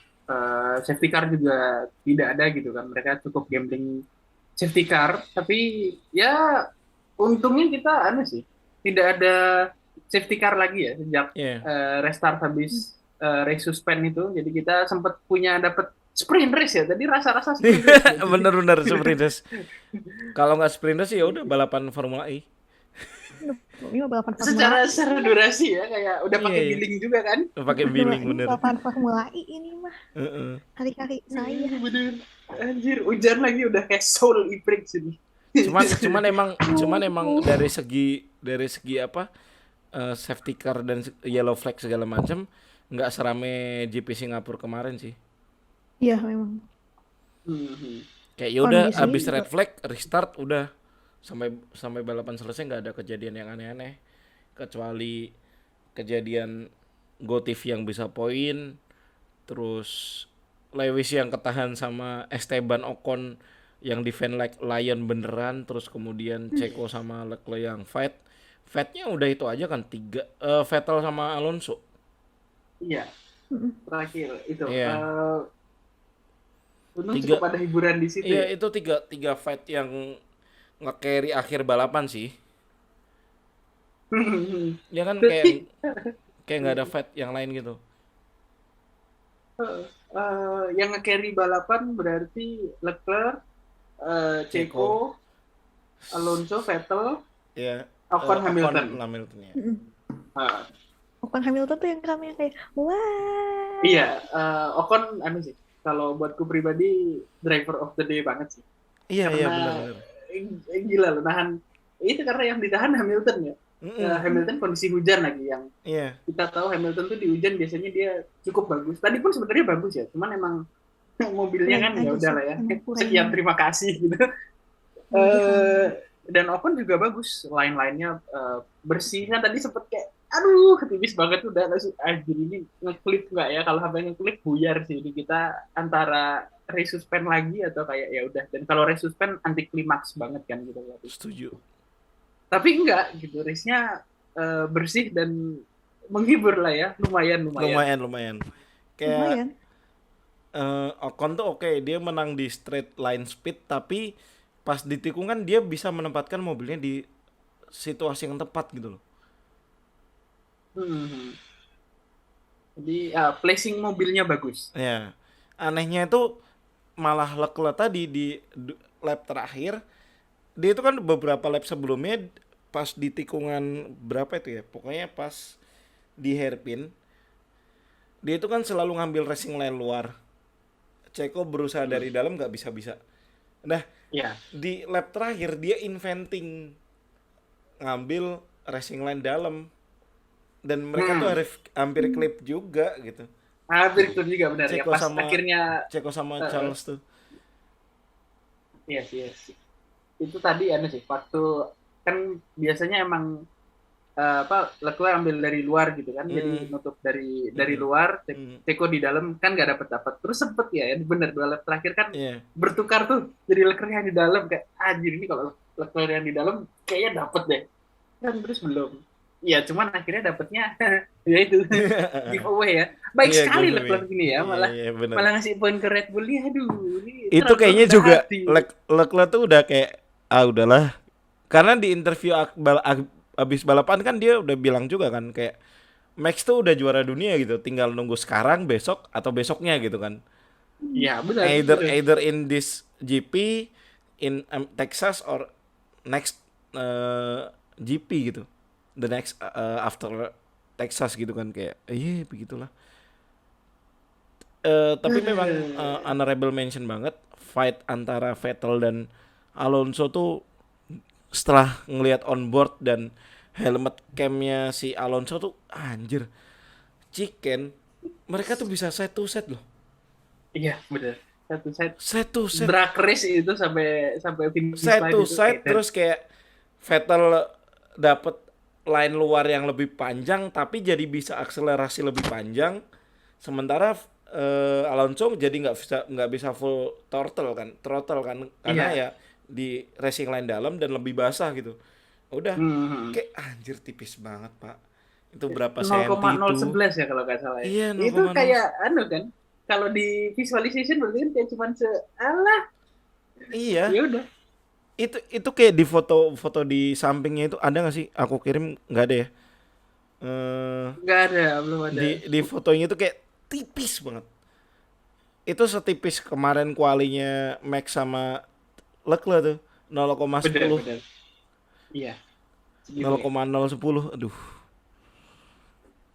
Safety car juga tidak ada gitu kan. Mereka cukup gambling safety car, tapi ya untungnya kita tidak ada safety car lagi ya sejak restart habis race suspend itu. Jadi kita sempat dapat sprint race ya. Tadi rasa-rasa sprint race. Bener-bener sprint race. Kalau nggak sprint race ya udah balapan Formula E. Ini balapan Formula secara durasi ya, kayak udah pakai billing juga kan? Pakai billing bener. Balapan Formula E ini mah. Hari-hari saya. Bener. Anjir, hujan lagi udah kayak soul e-brake sini. Cuman emang dari segi apa safety car dan yellow flag segala macam nggak serame GP Singapura kemarin sih. Iya memang. Kayak yaudah abis red flag restart udah sampai balapan selesai nggak ada kejadian yang aneh-aneh, kecuali kejadian Gotif yang bisa poin, terus Lewis yang ketahan sama Esteban Ocon yang defend like lion beneran, terus kemudian Checo sama Leclerc yang fight, Fatnya udah itu aja kan tiga, Vettel sama Alonso. Iya, Mm-mm. terakhir itu. Iya, Untung tiga. cukup ada hiburan di situ Iya ya. itu tiga tiga fight yang nge-carry akhir balapan sih. Ya kan kayak Tapi kayak nggak ada fight yang lain gitu. yang nge-carry balapan berarti Leclerc, Ceko, Checo, Alonso, Vettel, ya, Ocon, Ocon Hamilton. Hamilton ya. Mm-mm. Uh, Ocon Hamilton tuh yang kami kayak wah. iya, Ocon anu sih. Kalau buatku pribadi driver of the day banget sih. Iya iya Karena benar-benar. gila loh nahan. Itu karena yang ditahan Hamilton ya. Hamilton kondisi hujan lagi yang Iya. kita tahu Hamilton tuh di hujan biasanya dia cukup bagus. Tadi pun sebenarnya bagus ya, cuman emang mobilnya kan Kurang ya aja udah sih, lah ya. emang kurang. Sekian terima kasih gitu. Iya. Dan Ocon juga bagus, line-line-nya bersih kan tadi sempet kayak aduh tipis banget udah langsung anjir ini ngeklip nggak ya kalau HP ngeklip buyar sih ini kita antara resuspend lagi atau kayak ya udah dan kalau resuspend anti klimaks banget kan gitu. Setuju. Tapi enggak gitu race-nya bersih dan menghibur lah ya lumayan. Lumayan. Kayak Lumayan. Ocon tuh oke, dia menang di straight line speed tapi pas di tikungan dia bisa menempatkan mobilnya di situasi yang tepat gitu loh. Hmm. Jadi placing mobilnya bagus. Ya. Anehnya itu malah Leclerc tadi di lap terakhir dia itu kan beberapa lap sebelumnya pas di tikungan berapa itu ya, pokoknya pas di hairpin dia itu kan selalu ngambil racing line luar. Ceko berusaha dari dalam nggak bisa. Nah Ya. di lap terakhir dia inventing ngambil racing line dalam dan mereka tuh hampir klip juga gitu. Hampir itu juga benar ya Ceko pas sama akhirnya Ceko sama Charles tuh. yes. Itu tadi anu sih waktu kan biasanya emang Leclerc ambil dari luar gitu kan jadi nutup dari luar Ceko di dalam kan nggak dapat terus sempet ya bener dua lap terakhir kan bertukar tuh jadi Leclerc yang di dalam kayak anjir ini kalau Leclerc yang di dalam kayaknya dapet deh kan terus belum ya cuman akhirnya dapetnya ya itu giveaway ya baik sekali Leclerc ini ya malah ngasih poin ke Red Bull nih aduh ini itu kayaknya juga Leclerc tuh udah kayak udahlah karena di interview abis balapan kan dia udah bilang juga kan kayak Max tuh udah juara dunia gitu tinggal nunggu sekarang besok atau besoknya gitu kan ya benar either in this GP in Texas or next GP gitu the next after Texas gitu kan kayak begitulah. Tapi memang honorable mention banget fight antara Vettel dan Alonso tuh setelah ngelihat onboard dan helmet camnya si Alonso tuh anjir chicken mereka tuh bisa set to set loh. Iya benar set to set drag race itu sampai finish set to itu, set terus kayak Vettel dapet line luar yang lebih panjang tapi jadi bisa akselerasi lebih panjang sementara Alonso jadi nggak bisa full throttle kan karena ya di racing line dalam dan lebih basah gitu udah kayak anjir tipis banget pak itu berapa senti itu 0,011 ya kalau nggak salah ya. Iya, itu kayak kan kalau di visualization berarti kan kayak cuman iya ya udah itu kayak di foto di sampingnya itu ada nggak sih aku kirim nggak ada ya nggak ada belum ada di fotonya itu kayak tipis banget itu setipis kemarin kualinya Max sama Leclerc tuh 0,10 iya 0,010 aduh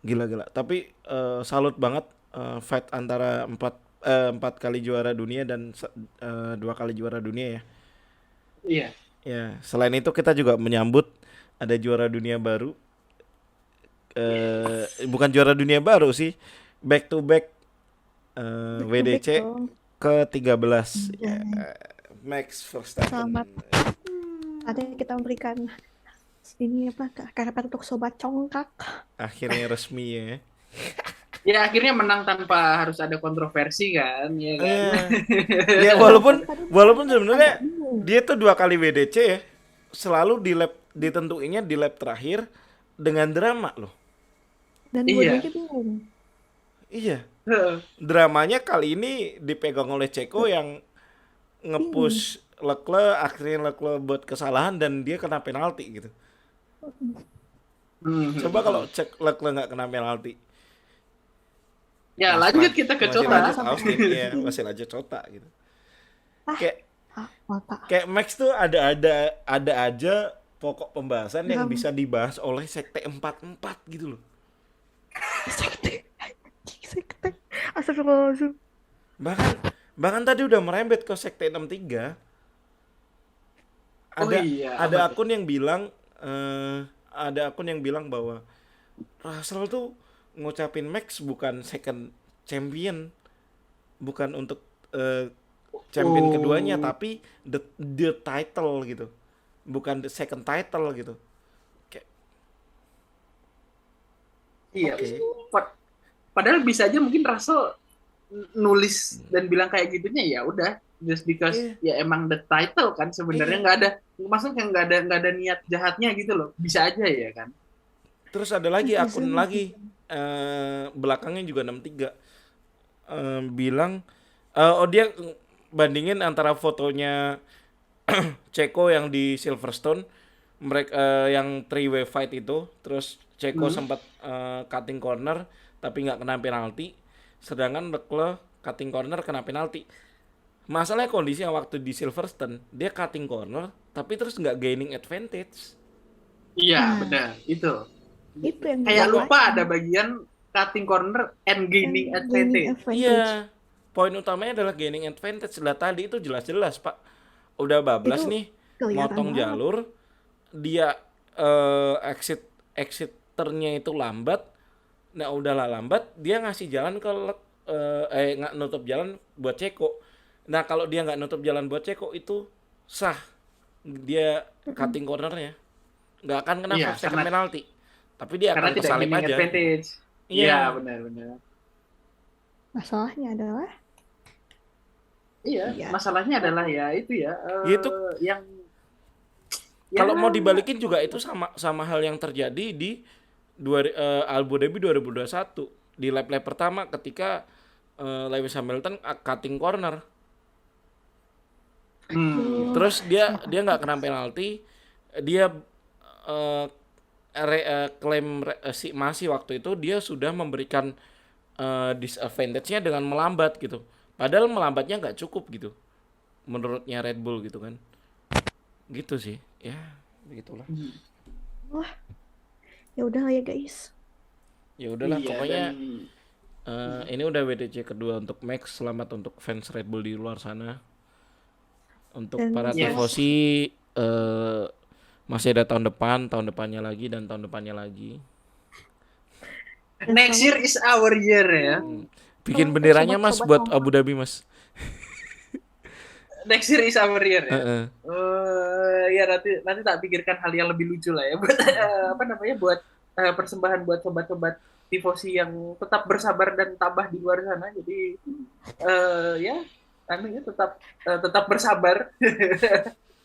gila tapi salut banget fight antara 4 kali juara dunia dan 2 kali juara dunia ya. Iya. Ya selain itu kita juga menyambut ada juara dunia baru bukan juara dunia baru sih back to back WDC ke-13 Max Verstappen. Selamat. Ada kita memberikan ini karpet untuk sobat congkak. Akhirnya resmi ya. Ya akhirnya menang tanpa harus ada kontroversi kan, ya kan. Ya walaupun sebenarnya dia tuh 2 kali WDC ya, selalu di lap ditentuinnya di lap terakhir dengan drama loh. Dan Iya. dua-duanya bingung. Iya, Heeh. dramanya kali ini dipegang oleh Ceko yang nge-push Leclerc, akhirnya Leclerc buat kesalahan dan dia kena penalti gitu. Coba kalau Leclerc nggak kena penalti, Ya, lanjut kita ke masih Cota. lanjut Austin, iya masih lanjut Cota gitu. Kayak Otak. kayak Max tuh ada aja pokok pembahasan yang Dram. bisa dibahas oleh sekte 44 gitu loh. Sekte. Astagfirullahaladzim. Bahkan tadi udah merembet ke sekte 63. Oh Ada iya, ada apa tuh? akun yang bilang ada akun yang bilang bahwa Russell tuh ngucapin Max bukan second champion, bukan untuk champion keduanya, tapi the title gitu, bukan the second title gitu. Kayak Iya. oke. Padahal bisa aja mungkin Russell nulis dan bilang kayak gitunya ya udah just because Iya. ya emang the title kan sebenarnya Iya. nggak ada, maksudnya nggak ada niat jahatnya gitu loh, bisa aja ya kan. Terus ada lagi akun Zoom. lagi belakangnya juga 63 bilang oh dia bandingin antara fotonya Ceko yang di Silverstone mereka yang three-way fight itu, terus Ceko sempat cutting corner tapi nggak kena penalti, sedangkan Leclerc cutting corner kena penalti. Masalahnya kondisinya waktu di Silverstone dia cutting corner tapi terus nggak gaining advantage. Iya, Nah. benar itu. Itu yang Kayak dilakukan. lupa ada bagian cutting corner and gaining advantage. Iya, poin utamanya adalah gaining advantage. Lah tadi itu jelas-jelas Pak, udah bablas Itu nih, kelihatan motong banget. jalur, dia exiternya itu lambat. Nah udahlah lambat, dia ngasih jalan ke nggak nutup jalan buat Ceko. Nah kalau dia nggak nutup jalan buat Ceko itu sah, dia cutting cornernya, nggak akan kena Iya, 5 second penalty, tapi dia karena akan tidak kesalip gaining aja. advantage. Iya. Iya, benar-benar. Masalahnya adalah Iya, masalahnya adalah ya itu ya Gitu. yang Kalau mau dibalikin juga itu sama hal yang terjadi di Abu Dhabi 2021 di lap-lap pertama ketika Lewis Hamilton cutting corner. Terus dia nggak kena penalti, dia klaim si masih waktu itu dia sudah memberikan disadvantage-nya dengan melambat gitu. Padahal melambatnya nggak cukup gitu, menurutnya Red Bull gitu kan. Gitu sih, ya begitulah. wah, ya udah lah ya guys. Ya udahlah Iya, pokoknya dan ini udah WTC kedua untuk Max. Selamat untuk fans Red Bull di luar sana. Untuk Dan para yes. tifosi masih ada tahun depannya lagi dan tahun depannya lagi. next year is our year ya. Bikin benderanya Mas buat Abu Dhabi Mas. Next year is our year ya. Heeh. Ya nanti tak pikirkan hal yang lebih lucu lah ya buat apa namanya buat persembahan buat sobat-sobat tifosi yang tetap bersabar dan tabah di luar sana. Jadi ya kami tetap bersabar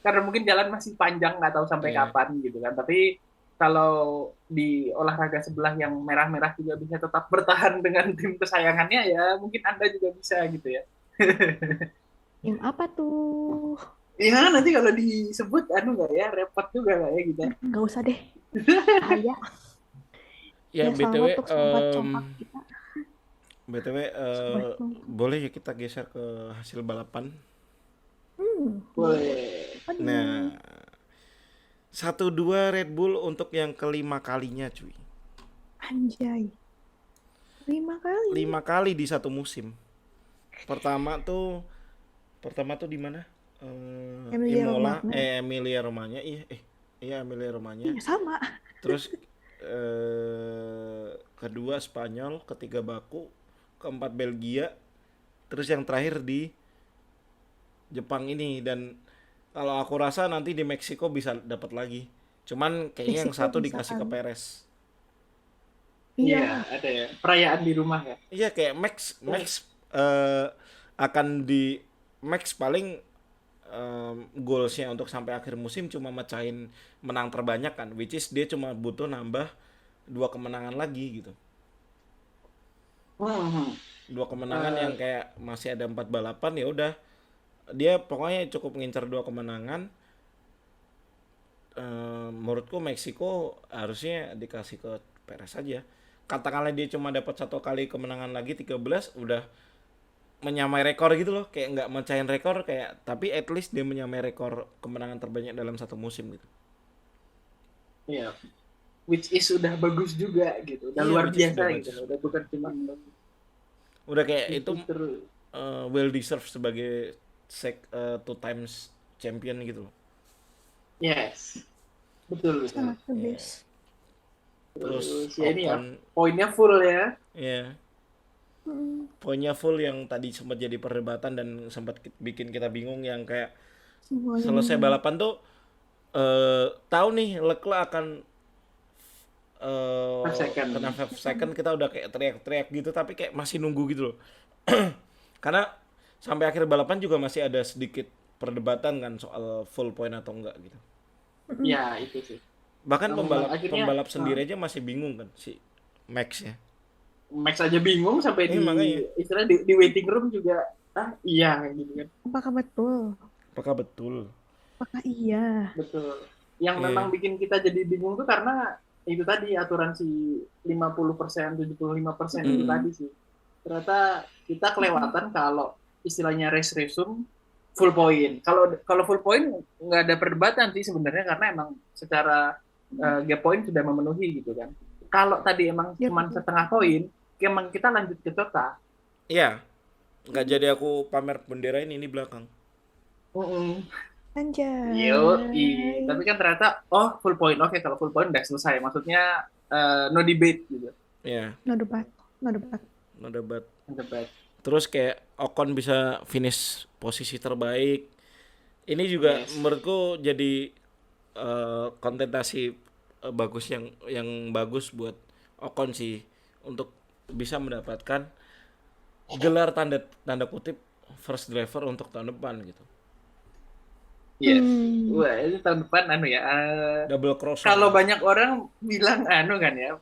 karena mungkin jalan masih panjang, nggak tahu sampai kapan gitu kan. Tapi kalau di olahraga sebelah yang merah-merah juga bisa tetap bertahan dengan tim kesayangannya, ya mungkin Anda juga bisa gitu ya. Tim apa tuh? Ya nanti kalau disebut nggak ya, repot juga nggak ya gitu. Nggak usah deh. Aja. Ya BTW untuk sobat-sobat kita. BTW boleh ya kita geser ke hasil balapan. Boleh. Nah, 1-2 Red Bull untuk yang kelima kalinya cuy. Anjay. 5 kali. 5 kali di satu musim. Pertama tuh di mana? Imola, Emilia Romagna. Iya Emilia Romagna. Iya sama. Terus kedua Spanyol, ketiga Baku, keempat Belgia, terus yang terakhir di Jepang ini. Dan kalau aku rasa nanti di Meksiko bisa dapat lagi. Cuman kayaknya yang satu dikasih ke Perez. Iya, ada ya. Perayaan di rumah ya. Iya kayak Max akan di Max paling goalsnya untuk sampai akhir musim cuma mecahin menang terbanyak kan, which is dia cuma butuh nambah 2 kemenangan lagi gitu. Hmm. 2 kemenangan yang Eh, kayak masih ada 4 balapan, ya udah dia pokoknya cukup ngincar 2 kemenangan. Menurutku Meksiko harusnya dikasih ke Perez aja. Katakanlah dia cuma dapat 1 kali kemenangan lagi 13, udah menyamai rekor gitu loh, kayak nggak mecahin rekor kayak, tapi at least dia menyamai rekor kemenangan terbanyak dalam satu musim gitu. ya, which is udah bagus juga gitu, udah Iya, luar which is biasa udah gitu bagus. loh, udah bukan cuma Udah kayak itu itu terus. well deserved sebagai 2 times champion gitu loh. Yes, betul betul. Sangat the Iya. best. Terus Terus ya ini ya, Ocon, poinnya full ya. ya Mm, poinnya full yang tadi sempat jadi perdebatan dan sempat bikin kita bingung, yang kayak semuanya selesai bingung. balapan tuh tahu nih Leclerc akan 5 second. kena 5 second, kita udah kayak teriak-teriak gitu, tapi kayak masih nunggu gitu loh. Karena sampai akhir balapan juga masih ada sedikit perdebatan kan soal full point atau enggak gitu. Ya itu sih. Bahkan Memang akhirnya pembalap sendiri aja masih bingung kan, si Max ya. Max aja bingung sampai di Makanya istilah di waiting room juga iya gitu kan. Apakah betul? apakah betul? Apakah iya? Betul. Yang Iya. memang bikin kita jadi bingung tuh karena itu tadi aturan si 50%, 75% itu tadi sih. Ternyata kita kelewatan kalau istilahnya race resume full point. Kalau full point nggak ada perdebatan sih sebenarnya, karena emang secara gap point sudah memenuhi gitu kan. Kalau tadi emang Ya, cuma betul. setengah poin, emang kita lanjut ke total. Iya, nggak jadi aku pamer bendera ini belakang. Anjay. Tapi kan ternyata full point. Oke, kalau full point udah selesai. Maksudnya no debate gitu. Iya, No debat. No debat. no debat. No debate. Terus kayak Ocon bisa finish posisi terbaik. Ini juga Yes. menurutku jadi kontentasi bagus, yang bagus buat Ocon sih, untuk bisa mendapatkan gelar tanda tanda kutip first driver untuk tahun depan gitu. Yes. Wah, itu tahun depan ya. Double cross. Kalau banyak orang bilang kan ya,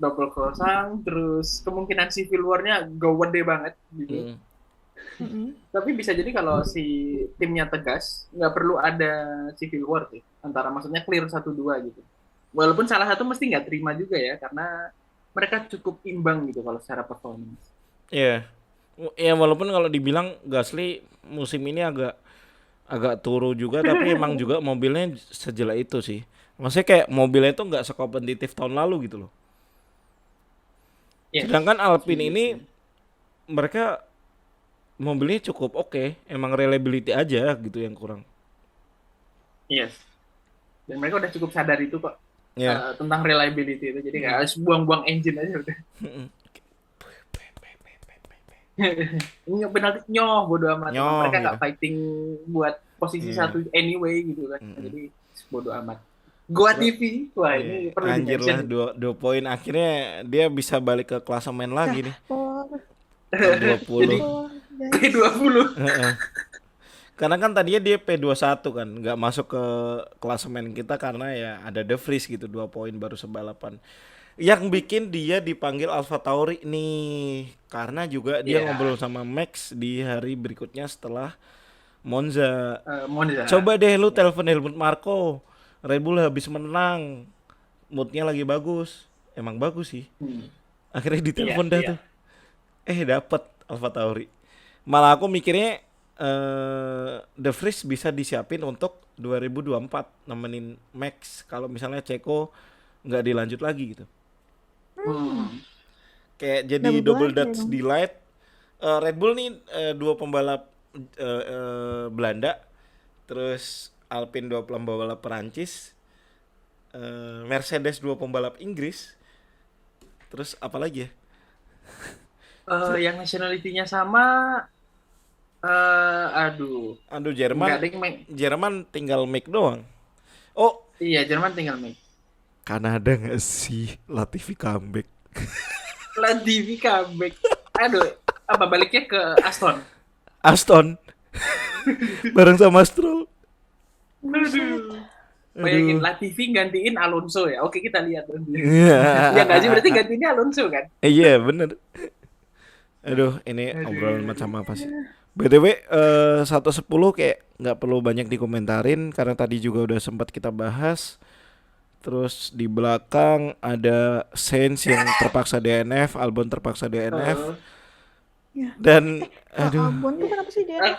double crossang, terus kemungkinan civil war-nya gede banget gitu. Tapi bisa jadi kalau si timnya tegas, nggak perlu ada civil war sih. Antara maksudnya clear 1-2 gitu. Walaupun salah satu mesti nggak terima juga ya, karena mereka cukup imbang gitu kalau secara performance. Iya. Ya walaupun kalau dibilang Gasly musim ini agak turu juga, tapi emang juga mobilnya sejelek itu sih. Maksudnya kayak mobilnya itu nggak sekompetitif tahun lalu gitu loh. Yes. Sedangkan Alpine Setuju ini sih. mereka mobilnya cukup oke, emang reliability aja gitu yang kurang. Yes. Dan mereka udah cukup sadar itu kok, Ya. tentang reliability itu. Jadi nggak harus buang-buang engine aja udah. Benar nyoh bodo amat. Nyoh, Mereka nggak gitu. fighting buat posisi Iya. 1 anyway gitu kan. Jadi bodo amat. Gua TV, wah ini perlu Anjir lah, di-mention. 2 poin akhirnya dia bisa balik ke klasemen lagi nih. Por. Jadi 20. Por. Guys. P20. Heeh. Karena kan tadinya dia P21 kan, nggak masuk ke klasemen kita karena ya ada De Vries gitu, 2 poin baru sebalapan. Yang bikin dia dipanggil AlphaTauri nih, karena juga dia Iya. ngobrol sama Max di hari berikutnya setelah Monza. Monza. Coba deh lu telepon Helmut Marko, Red Bull habis menang, moodnya lagi bagus. Emang bagus sih. Akhirnya ditelepon dah Iya. tuh. Dapat AlphaTauri. Malah aku mikirnya De Vries bisa disiapin untuk 2024 nemenin Max kalau misalnya Ceko nggak dilanjut lagi gitu. Kayak jadi double belanja Dutch dong. delight. Red Bull nih 2 pembalap Belanda, terus Alpine 2 pembalap Perancis, Mercedes 2 pembalap Inggris, terus apa lagi ya? Yang nationality-nya sama, aduh. Aduh, Nggak ding, Jerman tinggal Mick doang. Oh, Iya, Jerman tinggal Mick. Kanada nggak sih Latifi comeback? Latifi comeback. Aduh, apa baliknya ke Aston? Aston, bareng sama Stroll. Buset. Aduh. Bayangin Aduh. Latifi gantiin Alonso ya. Oke, kita lihat nanti. Iya. Ya nggak sih, berarti gantinya Alonso kan? Iya, bener. Aduh, ini obrolan macam apa sih? BTW 110 kayak nggak perlu banyak dikomentarin karena tadi juga udah sempat kita bahas. Terus di belakang ada Sainz yang terpaksa DNF, Albon terpaksa DNF Heeh. Ya. dan Kalau aduh, Albon tuh kenapa sih dia ya?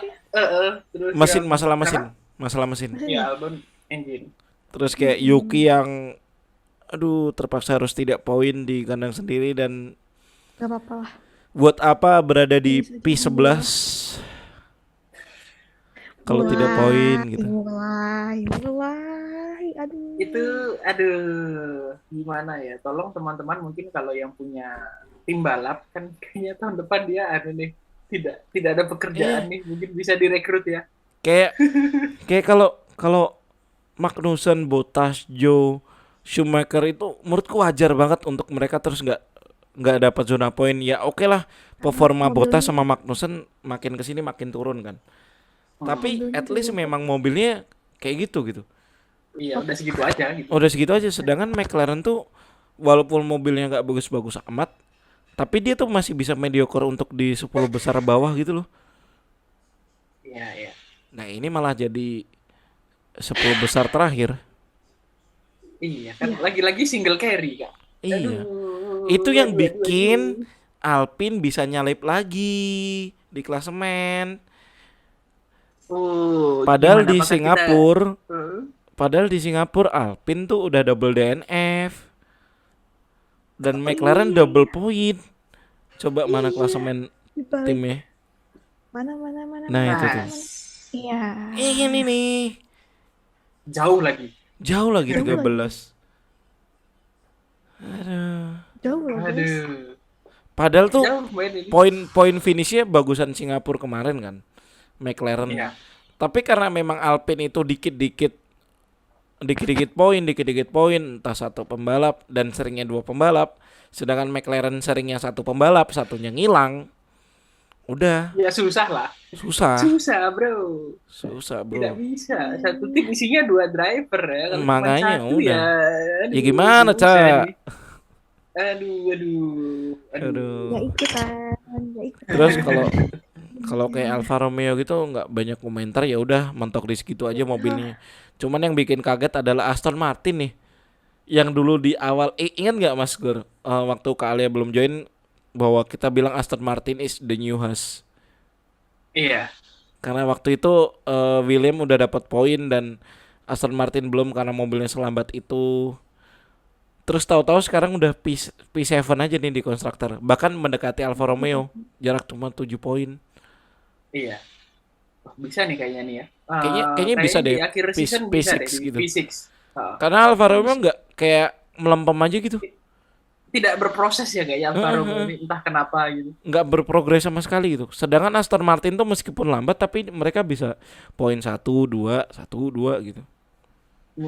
Terus mesin yang masalah mesin, kenapa? masalah mesin. Mesin Ya ya? Albon engine. Terus kayak Yuki yang aduh terpaksa harus tidak poin di kandang sendiri dan Gak apa-apa lah. buat apa berada Ini di bisa P11 kalau tidak poin gitu. mulai. Aduh. Itu aduh gimana ya? Tolong teman-teman mungkin kalau yang punya tim balap kan kayaknya tahun depan dia ada nih tidak ada pekerjaan nih, mungkin bisa direkrut ya. Kayak kayak kalau kalau Magnussen, Bottas, Joe, Schumacher itu menurutku wajar banget untuk mereka terus nggak dapat zona poin. Ya oke lah, performa Bottas sama Mobilnya, Magnussen makin kesini makin turun kan. Tapi mobilnya at least jelek. memang mobilnya kayak gitu. Iya, udah segitu aja gitu. Udah segitu aja. Sedangkan McLaren tuh walaupun mobilnya nggak bagus-bagus amat, tapi dia tuh masih bisa mediocre untuk di 10 besar bawah gitu loh. Iya, iya. Nah ini malah jadi 10 besar terakhir. Iya kan lagi-lagi single carry kan. Iya. Aduh, Itu yang aduh. bikin Alpine bisa nyalip lagi di klasemen. Oh, Padahal gimana? di Apakah kita Singapura, eh, padahal di Singapura Alpine tuh udah double DNF dan McLaren double Iya, point. Coba mana iya. klasemen Dibalik. timnya? Mana, mana, mana, Nah mana, itu mana, tuh. mana. Mas, Iya. Ini nih jauh lagi. jauh lagi Jauh lagi. 13. Aduh. Jauh loh, guys. Aduh. Padahal tuh Jauh main ini. poin finishnya bagusan Singapura kemarin kan, McLaren. Iya. Tapi karena memang Alpine itu dikit-dikit poin, entah satu pembalap dan seringnya dua pembalap, sedangkan McLaren seringnya satu pembalap, satunya ngilang. Udah Ya susah lah. susah, Susah, bro. susah Tidak bro. bisa. Satu tim isinya dua driver ya. Kalau cuma Makanya satu ya, udah. Ya aduh, gimana susah Cak? nih. Aduh. Ya Aduh. ikutan, ya ikutan. Terus kalau kayak Alfa Romeo gitu nggak banyak komentar, ya udah mentok di segitu aja mobilnya. Cuman yang bikin kaget adalah Aston Martin nih, yang dulu di awal ingat nggak Mas Gur, waktu Kak Alia belum join bahwa kita bilang Aston Martin is the new Haas Iya. karena waktu itu William udah dapat poin dan Aston Martin belum karena mobilnya selambat itu. Terus tahu-tahu sekarang udah P7 aja nih di konstruktor, bahkan mendekati Alfa Romeo, jarak cuma 7 poin. Iya. Wah, bisa nih kayaknya nih ya. Kayaknya bisa Kayaknya di deh akhir season bisa deh P6 di gitu. P6. Ah. Karena Alfa Romeo Bagus. nggak kayak melempem aja gitu, Tidak berproses ya kayaknya Alfa Romeo ini, entah kenapa gitu. nggak berprogres sama sekali gitu. Sedangkan Aston Martin tuh meskipun lambat tapi mereka bisa poin 1, 2, 1, 2 gitu. Ya,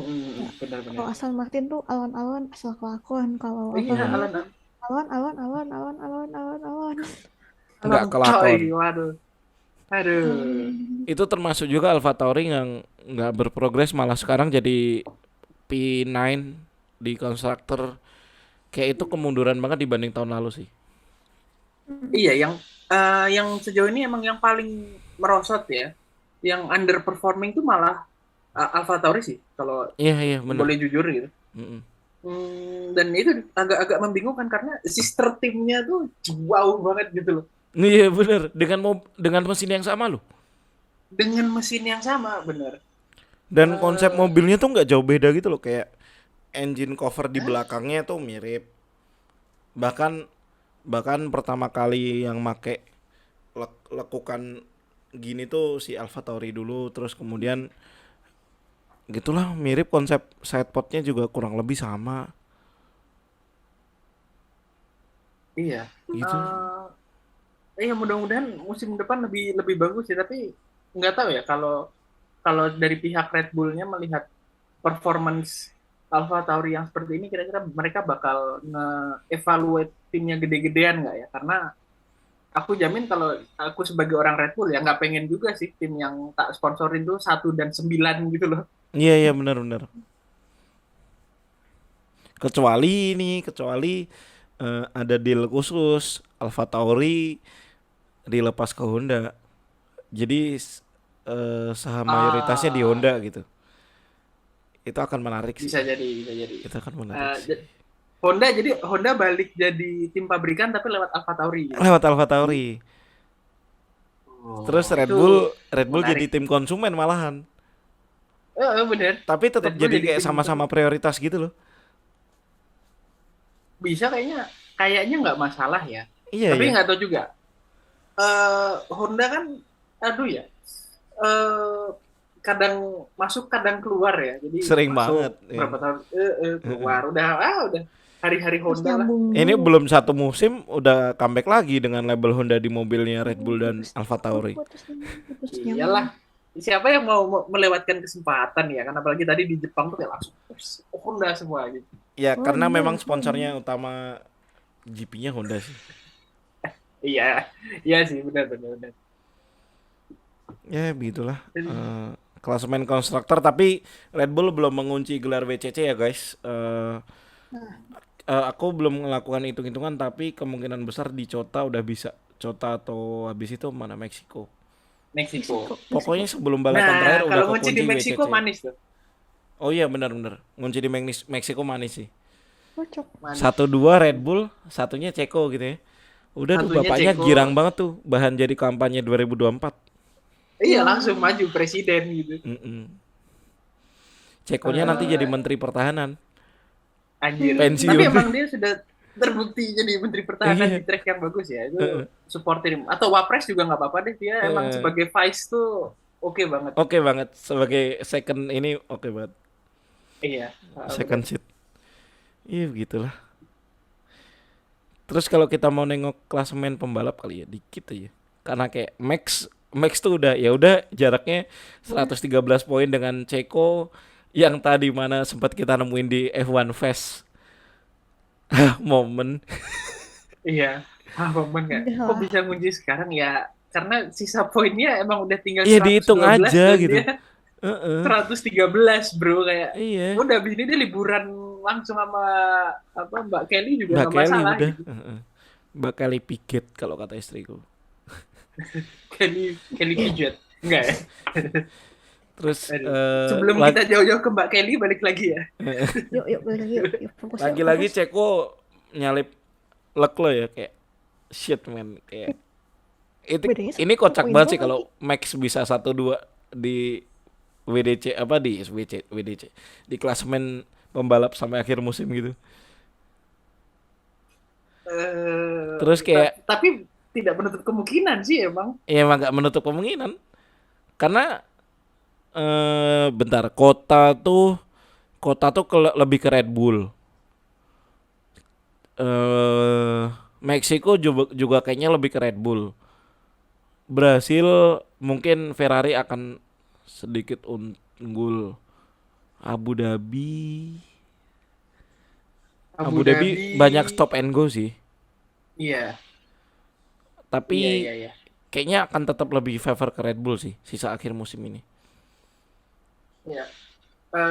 Benar-benar. kalau Aston Martin tuh alon-alon asal kelakuan. Kalau Oh Alfa iya, Iya, Romeo Alan. tuh alon-alon. nggak Alan kelakon. coy, waduh. Aduh. Itu termasuk juga Alfa Tauri yang nggak berprogres malah sekarang jadi P9 di konstruktor. Kayak itu kemunduran banget dibanding tahun lalu sih. Iya, yang sejauh ini emang yang paling merosot ya. Yang underperforming tuh malah Alfa Tauri sih, kalau Iya benar. boleh jujur gitu. Mm-mm. Dan itu agak-agak membingungkan karena sister timnya tuh jauh banget gitu loh. Iya benar, dengan mesin yang sama loh. Dengan mesin yang sama, bener. Dan konsep Eh, mobilnya tuh nggak jauh beda gitu loh, kayak engine cover di belakangnya tuh mirip. Bahkan bahkan pertama kali yang make lekukan gini tuh si Alfa Tauri dulu, terus kemudian gitulah mirip konsep sidepodnya juga kurang lebih sama iya. gitu. Iya, mudah-mudahan musim depan lebih lebih bagus ya, tapi nggak tahu ya kalau kalau dari pihak Red Bull-nya melihat performance Alfa Tauri yang seperti ini, kira-kira mereka bakal nge-evaluate timnya gede-gedean nggak ya? Karena aku jamin kalau aku sebagai orang Red Bull ya nggak pengen juga sih tim yang tak sponsorin tuh 1 dan 9 gitu loh. Iya iya benar-benar. Kecuali ada deal khusus Alfa Tauri dilepas ke Honda. Jadi saham mayoritasnya di Ah, Honda gitu. Itu akan menarik sih. bisa jadi, bisa jadi. Itu akan menarik Eh, sih. Honda jadi Honda balik jadi tim pabrikan tapi lewat Alfa Tauri gitu. Lewat Alfa Tauri. Terus Oh, itu Red Bull jadi menarik. tim konsumen malahan. Bener. Tapi tetap Red Bull jadi jadi kayak tim sama-sama prioritas gitu loh. bisa kayaknya nggak masalah ya. Iya Tapi ya. nggak tahu juga. Honda kan, aduh ya, eh kadang masuk kadang keluar ya. Jadi Sering banget. masuk Ya. berapa tahun, keluar udah hari-hari Terus Honda lah. nyambung Ini dulu. belum satu musim udah comeback lagi dengan label Honda di mobilnya Red Bull dan Terus Alfa Tauri. terus nyambung. Iyalah, siapa yang mau melewatkan kesempatan ya kan, apalagi tadi di Jepang tuh kayak langsung Honda semua gitu. Ya karena memang Honda. sponsornya utama GP-nya Honda sih. Iya, iya sih, benar. Ya begitulah. Klasemen konstruktor tapi Red Bull belum mengunci gelar WCC ya guys. Nah, Aku belum melakukan hitung-hitungan tapi kemungkinan besar di Cota udah bisa. Cota atau habis itu mana Meksiko. Meksiko. Pokoknya Meksiko. sebelum balapan terakhir Nah, udah kalau ngunci di kekunci Meksiko WCC. manis tuh. Oh iya benar-benar. Ngunci di Meksiko manis sih. Cocok. Manis. 1-2 Red Bull, satunya Ceko gitu ya. Udah tuh Satunya bapaknya Ceko. girang banget tuh bahan jadi kampanye 2024. Iya, langsung maju presiden gitu. Mm-mm. Cekonya nanti jadi menteri pertahanan. Anjir. Pensiun. Tapi emang dia sudah terbukti jadi menteri pertahanan Iya. di track yang bagus ya. Itu supportin. Atau Wapres juga nggak apa-apa deh. Dia emang sebagai vice tuh oke banget. Oke banget sebagai second ini oke banget. Iya. Second seat. Iya begitulah. Terus kalau kita mau nengok klasemen pembalap kali ya dikit aja. Karena kayak Max tuh udah ya udah jaraknya 113 poin dengan Ceko yang tadi mana sempat kita nemuin di F1 Fest. Momen. Iya. Momen nggak? Udah Kok lah. bisa ngunci sekarang ya? Karena sisa poinnya emang udah tinggal Iya dihitung 112 aja dan gitu. dia 113 bro, kayak Iya. udah abis ini dia liburan langsung sama apa Mbak Kelly juga Mbak nggak Kelly masalah udah. gitu. Mbak Kelly piket kalau kata istriku. Kelly Pijet enggak ya? Terus Aduh. Sebelum kita jauh-jauh ke Mbak Kelly balik lagi ya. Yuk balik lagi yuk. Fokus yuk, lagi-lagi fokus. Ceko nyalip lo ya kayak shit man kayak Bedanya ini satu kocak poin banget sih doang kalau lagi. Max bisa 1-2 di WDC apa di WDC di klasemen pembalap sampai akhir musim gitu. Terus kayak Tapi tidak menutup kemungkinan sih emang. ya emang gak menutup kemungkinan karena bentar kota tuh lebih ke Red Bull. Meksiko juga kayaknya lebih ke Red Bull. Brasil mungkin Ferrari akan sedikit unggul. Abu Dhabi Abu Dhabi banyak stop and go sih. iya. Tapi Iya. kayaknya akan tetap lebih favor ke Red Bull sih sisa akhir musim ini. Iya.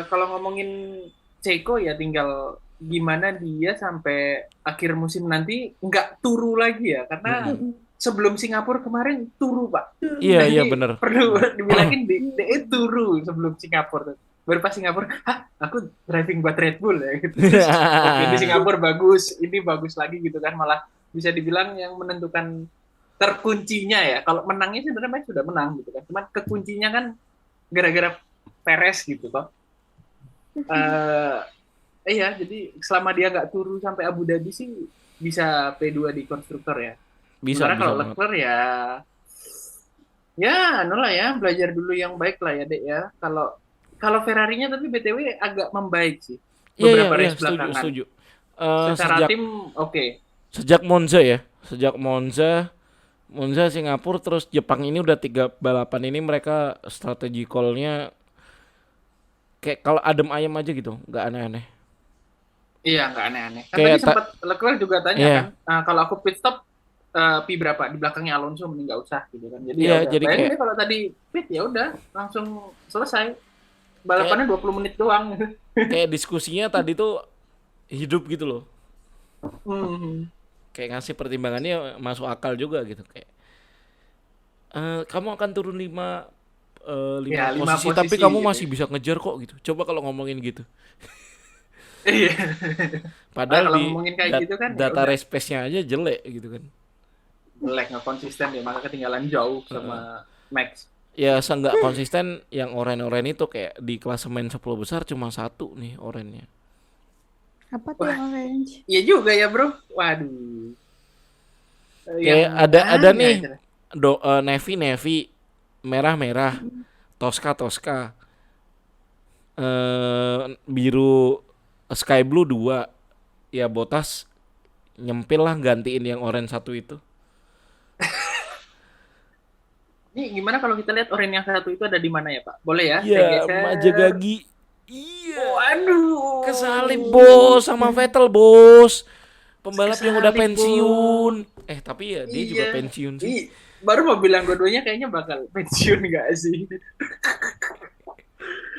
Kalau ngomongin Ceko ya tinggal gimana dia sampai akhir musim nanti nggak turu lagi ya, karena sebelum Singapura kemarin turu Pak. Iya Jadi bener. perlu dibilangin dia turu sebelum Singapura. Baru pas Singapura, aku driving buat Red Bull ya gitu. Oke, di Singapura bagus, ini bagus lagi gitu kan, malah bisa dibilang yang menentukan terkuncinya ya. Kalau menangnya sebenarnya Max sudah menang gitu kan. Cuman kekuncinya kan gara-gara Perez gitu toh. Iya, jadi selama dia nggak turu sampai Abu Dhabi sih bisa P2 di konstruktor ya. Bisa Sementara kalau banget. Leclerc ya anu lah ya, belajar dulu yang baik lah ya Dek ya. Kalau Ferrari-nya tapi BTW agak membaik sih beberapa race belakangan. Setuju. Secara tim oke. Sejak Monza ya, Monza Singapura terus Jepang ini udah 3 balapan ini mereka strategi call-nya kayak kalau adem ayam aja gitu, nggak aneh-aneh. Iya, nggak aneh-aneh. Kan Kayak tadi sempat Leclerc juga tanya iya. kan, kalau aku pit stop Pi berapa di belakangnya Alonso, mending nggak usah gitu kan. Jadi ya Iya, udah, jadi bayangin kayak deh kalau tadi pit ya udah langsung selesai, kayak balapannya 20 menit doang. kayak diskusinya tadi tuh hidup gitu loh. Hmm. Kayak ngasih pertimbangannya masuk akal juga gitu kayak kamu akan turun lima Ya 5 posisi tapi posisi kamu gitu masih ya. bisa ngejar kok gitu. Coba kalau ngomongin gitu. Iya. Nah, Padahal kalau di ngomongin kayak gitu kan ya data udah, race pace-nya aja jelek gitu kan. jelek nggak konsisten ya, maka ketinggalan jauh sama Max. Ya seenggak konsisten yang oren-oren itu kayak di klasemen 10 besar cuma satu nih orennya. Apa tuh Wah, yang orange? iya juga ya bro. Waduh. Yang Kayak ada mana nih itu? navy merah-merah, Tosca Tosca, biru sky blue dua. Ya Botas nyempil lah gantiin yang orange satu itu. Ini gimana kalau kita lihat oranye yang satu itu ada di mana ya Pak? Boleh ya, saya Iya, geser. Majagagi. Iya. Kesalip Waduh, bos sama Vettel bos. Pembalap yang udah kesalip pensiun. bos. Tapi ya dia juga Iya. pensiun sih. Baru mau bilang dua-duanya kayaknya bakal pensiun nggak sih?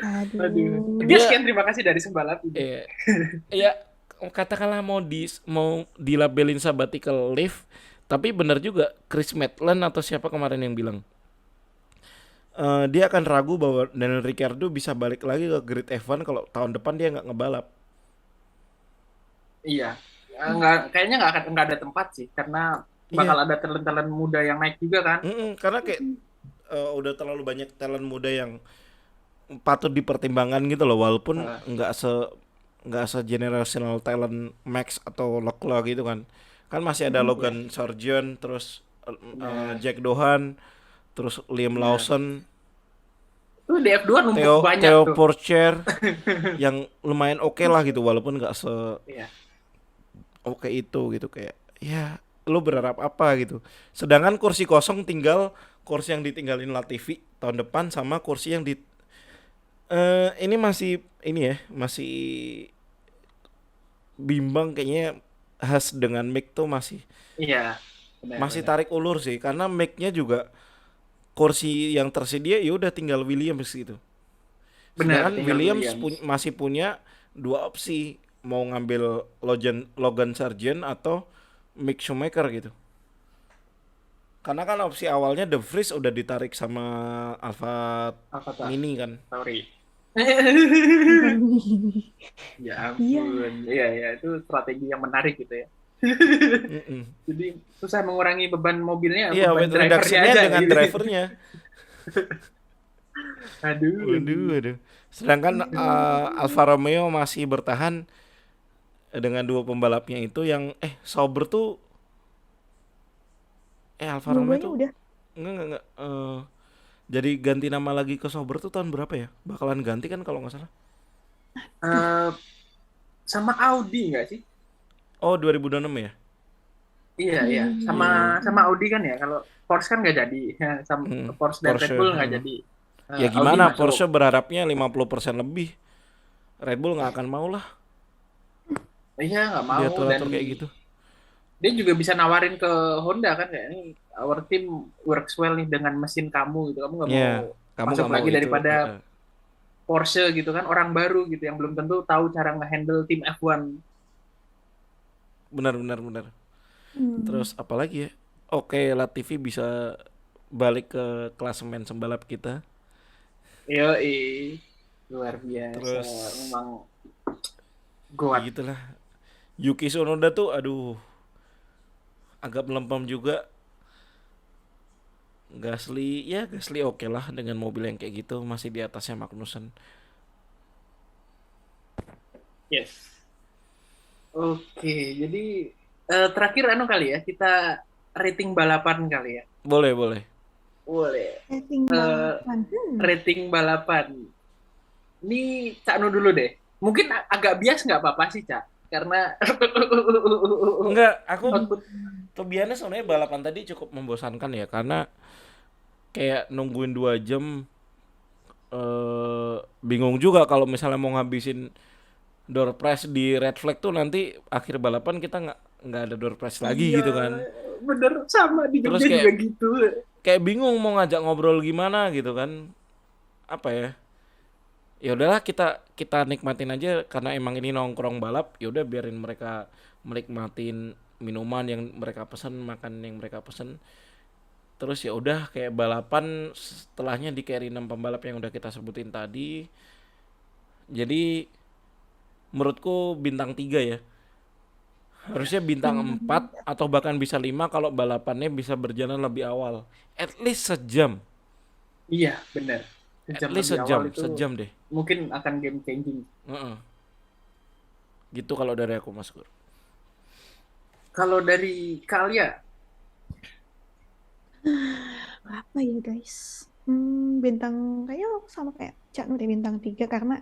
Aduh. Dia Dia sekian terima kasih dari sembalap ini. eh ya katakanlah mau dilabelin sabbatical leave, tapi benar juga Chris Maitland atau siapa kemarin yang bilang dia akan ragu bahwa Daniel Ricciardo bisa balik lagi ke Grid F1 kalau tahun depan dia nggak ngebalap. Iya. Nggak, kayaknya nggak ada tempat sih, karena bakal Iya, ada talent-talent muda yang naik juga kan. karena kayak udah terlalu banyak talent muda yang patut dipertimbangkan gitu loh, walaupun Nah, nggak se generational talent Max atau Leclerc gitu kan. Kan masih ada iya, Logan Sargent, terus benar, Jack Doohan, terus Liam benar. Lawson, Tuh di F2 numpuk banyak Theo tuh. Pourchaire yang lumayan oke lah gitu walaupun nggak se Iya. oke itu gitu kayak ya lu berharap apa gitu. Sedangkan kursi kosong tinggal kursi yang ditinggalin Latifi tahun depan sama kursi yang di ini masih ini ya masih bimbang kayaknya Has dengan Mick tuh masih Iya, benar, masih benar. tarik ulur sih karena Micknya juga kursi yang tersedia ya udah tinggal Williams gitu. Benar, Sedangkan tinggal Williams Williams. masih punya dua opsi mau ngambil Logan Sargent atau Mick Schumacher gitu. Karena kan opsi awalnya The Vries udah ditarik sama Alfa Apa tuh? Mini kan. Sorry. Ya Iya, ampun. Iya, iya, itu strategi yang menarik gitu ya. Mm-mm. Jadi susah mengurangi beban mobilnya, Iya, beban weight drivernya reduction-nya aja dengan gitu. drivernya. Aduh, Waduh, aduh. waduh. Sedangkan Alfa Romeo masih bertahan dengan dua pembalapnya itu yang Sauber tuh Alfa Romeo dua-duanya tuh udah. enggak jadi ganti nama lagi ke Sauber tuh tahun berapa ya? Bakalan ganti kan kalau nggak salah. Eh, sama Audi nggak sih? Oh, 2026 ya? Iya, iya. Sama Iya, iya. sama Audi kan ya. Kalau Porsche kan nggak jadi. Sama Porsche dan Red Porsche. Bull nggak jadi. Ya Audi gimana masuk. Porsche berharapnya 50% lebih. Red Bull nggak akan mau lah Iya, nggak mau. Dan diatur-atur kayak gitu. dia juga bisa nawarin ke Honda kan, kayak ini our team works well nih dengan mesin kamu gitu. Kamu nggak Ya, mau kamu masuk nggak mau lagi itu. daripada Porsche gitu kan, orang baru gitu yang belum tentu tahu cara ngehandle tim F1. Benar, benar, benar. Hmm. Terus apalagi ya? Oke, Latifi bisa balik ke klasemen sembalap kita. Yo, luar biasa. Terus Memang ya goat. gitulah. Yuki Tsunoda tuh aduh agak melempem juga. Gasly oke lah dengan mobil yang kayak gitu masih di atasnya Magnussen. Yes. Oke, jadi terakhir anu kali ya, kita rating balapan kali ya. Boleh, boleh. Boleh. Setting Eh, balapan. rating balapan. Ini Cak Nu dulu deh. Mungkin agak bias nggak apa-apa sih, Cak. Karena Enggak, aku output. to be honest, sebenarnya balapan tadi cukup membosankan ya karena kayak nungguin 2 jam bingung juga kalau misalnya mau ngabisin door prize di red flag tuh nanti akhir balapan kita nggak ada door prize lagi Iya, gitu kan. bener sama di Terus Jogja juga kayak gitu. kayak bingung mau ngajak ngobrol gimana gitu kan. Apa ya? Ya udahlah kita kita nikmatin aja karena emang ini nongkrong balap, ya udah biarin mereka menikmatin minuman yang mereka pesen, makan yang mereka pesen. Terus ya udah kayak balapan setelahnya di carry 6 pembalap yang udah kita sebutin tadi. Jadi menurutku bintang 3 ya. Harusnya bintang 4 atau bahkan bisa 5 kalau balapannya bisa berjalan lebih awal. At least sejam. Iya, bener. At Sejam least lebih awal sejam, itu sejam deh. mungkin akan game changing. Heeh. Gitu kalau dari aku Mas Gur. Kalau dari Kalia, Berapa ya guys? Bintang kayaknya aku sama kayak Cak Nur deh, bintang 3 karena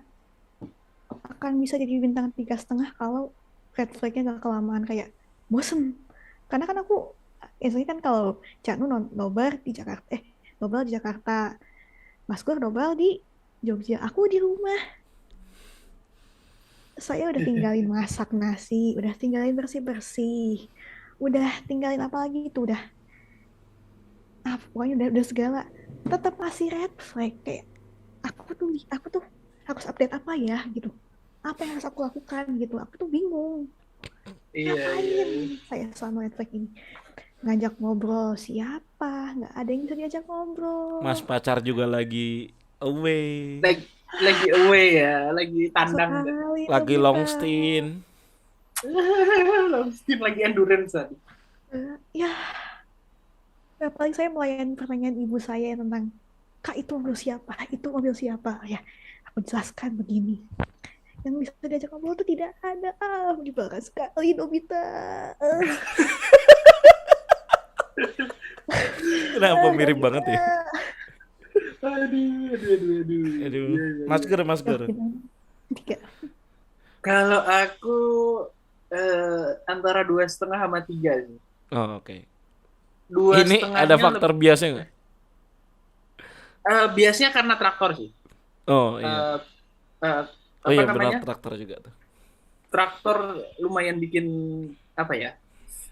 akan bisa jadi bintang 3,5 kalau red flagnya gak kelamaan kayak bosen. Karena kan aku biasanya kan kalau Cak Nur nobar di Jakarta, nobar di Jakarta, Mas Gur nobar di Jogja, aku di rumah. Saya udah tinggalin masak nasi, udah tinggalin bersih-bersih, udah tinggalin apa lagi itu, udah pokoknya udah segala, tetap masih red flag kayak aku tuh harus update apa ya gitu, apa yang harus aku lakukan gitu, aku tuh bingung iya, iya, ngapain saya selama red flag ini, ngajak ngobrol siapa, nggak ada yang bisa diajak Mas ngobrol pacar juga lagi away, lagi away ya, lagi tandang kan. sekali tuh lagi long kita. stint. Langsung lagi endurance tadi. Ya paling saya melayani pertanyaan ibu saya tentang kak itu mobil siapa, itu mobil siapa ya, aku jelaskan begini, yang bisa diajak ngobrol tuh tidak ada. Menyebalkan sekali Nobita. Kenapa mirip Nobita. banget ya? Aduh, aduh, aduh, aduh. Aduh, Iya, iya, Mas iya. Gur, Mas Oh, Gur. bintang 3. Kalau aku antara 2,5 sama 3 sih. Oh, oke. Dua Ini ada setengahnya faktor biasnya nggak? biasanya karena traktor sih. Oh iya. Eh, eh, Oh apa iya benar namanya? traktor juga tuh. Traktor lumayan bikin apa ya?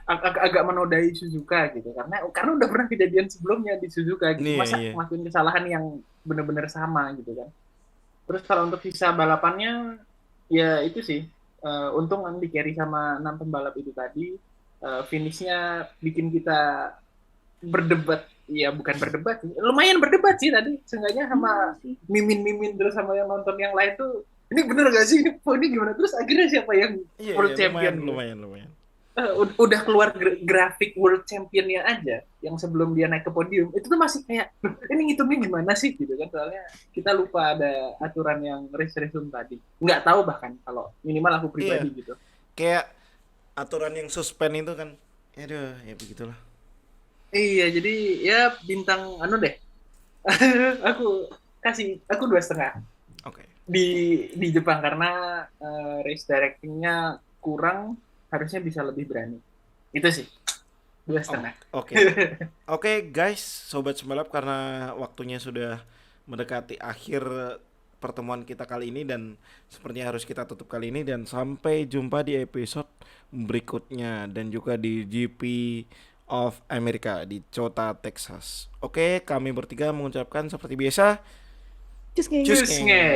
Agak menodai Suzuka gitu karena udah pernah kejadian sebelumnya di Suzuka gitu. Iya Masa iya. ngelakuin kesalahan yang benar-benar sama gitu kan. Terus kalau untuk sisa balapannya ya itu sih, untung yang di carry sama 6 pembalap itu tadi, finishnya bikin kita berdebat, ya bukan berdebat sih, lumayan berdebat sih tadi, seenggaknya sama Sih. mimin terus sama yang nonton yang lain tuh, ini bener gak sih, ini gimana, terus akhirnya siapa yang Iya world iya champion gitu. lumayan. Udah keluar grafik world championnya aja yang sebelum dia naik ke podium itu tuh masih kayak ini ngitungnya gimana sih gitu kan, soalnya kita lupa ada aturan yang race resume tadi, nggak tahu bahkan kalau minimal aku Iya. pribadi gitu. Kayak aturan yang suspend itu kan. Aduh, ya begitulah. Iya, jadi ya bintang anu deh. aku 2,5 Oke. di Jepang karena race directingnya kurang, harusnya bisa lebih berani. Itu sih 2,5. Oke. Oke, guys, sobat sembalap, karena waktunya sudah mendekati akhir pertemuan kita kali ini dan sepertinya harus kita tutup kali ini, dan sampai jumpa di episode berikutnya dan juga di GP of America di Chota, Texas. Oke, kami bertiga mengucapkan seperti biasa, Just geng. cus Cus, geng. nge.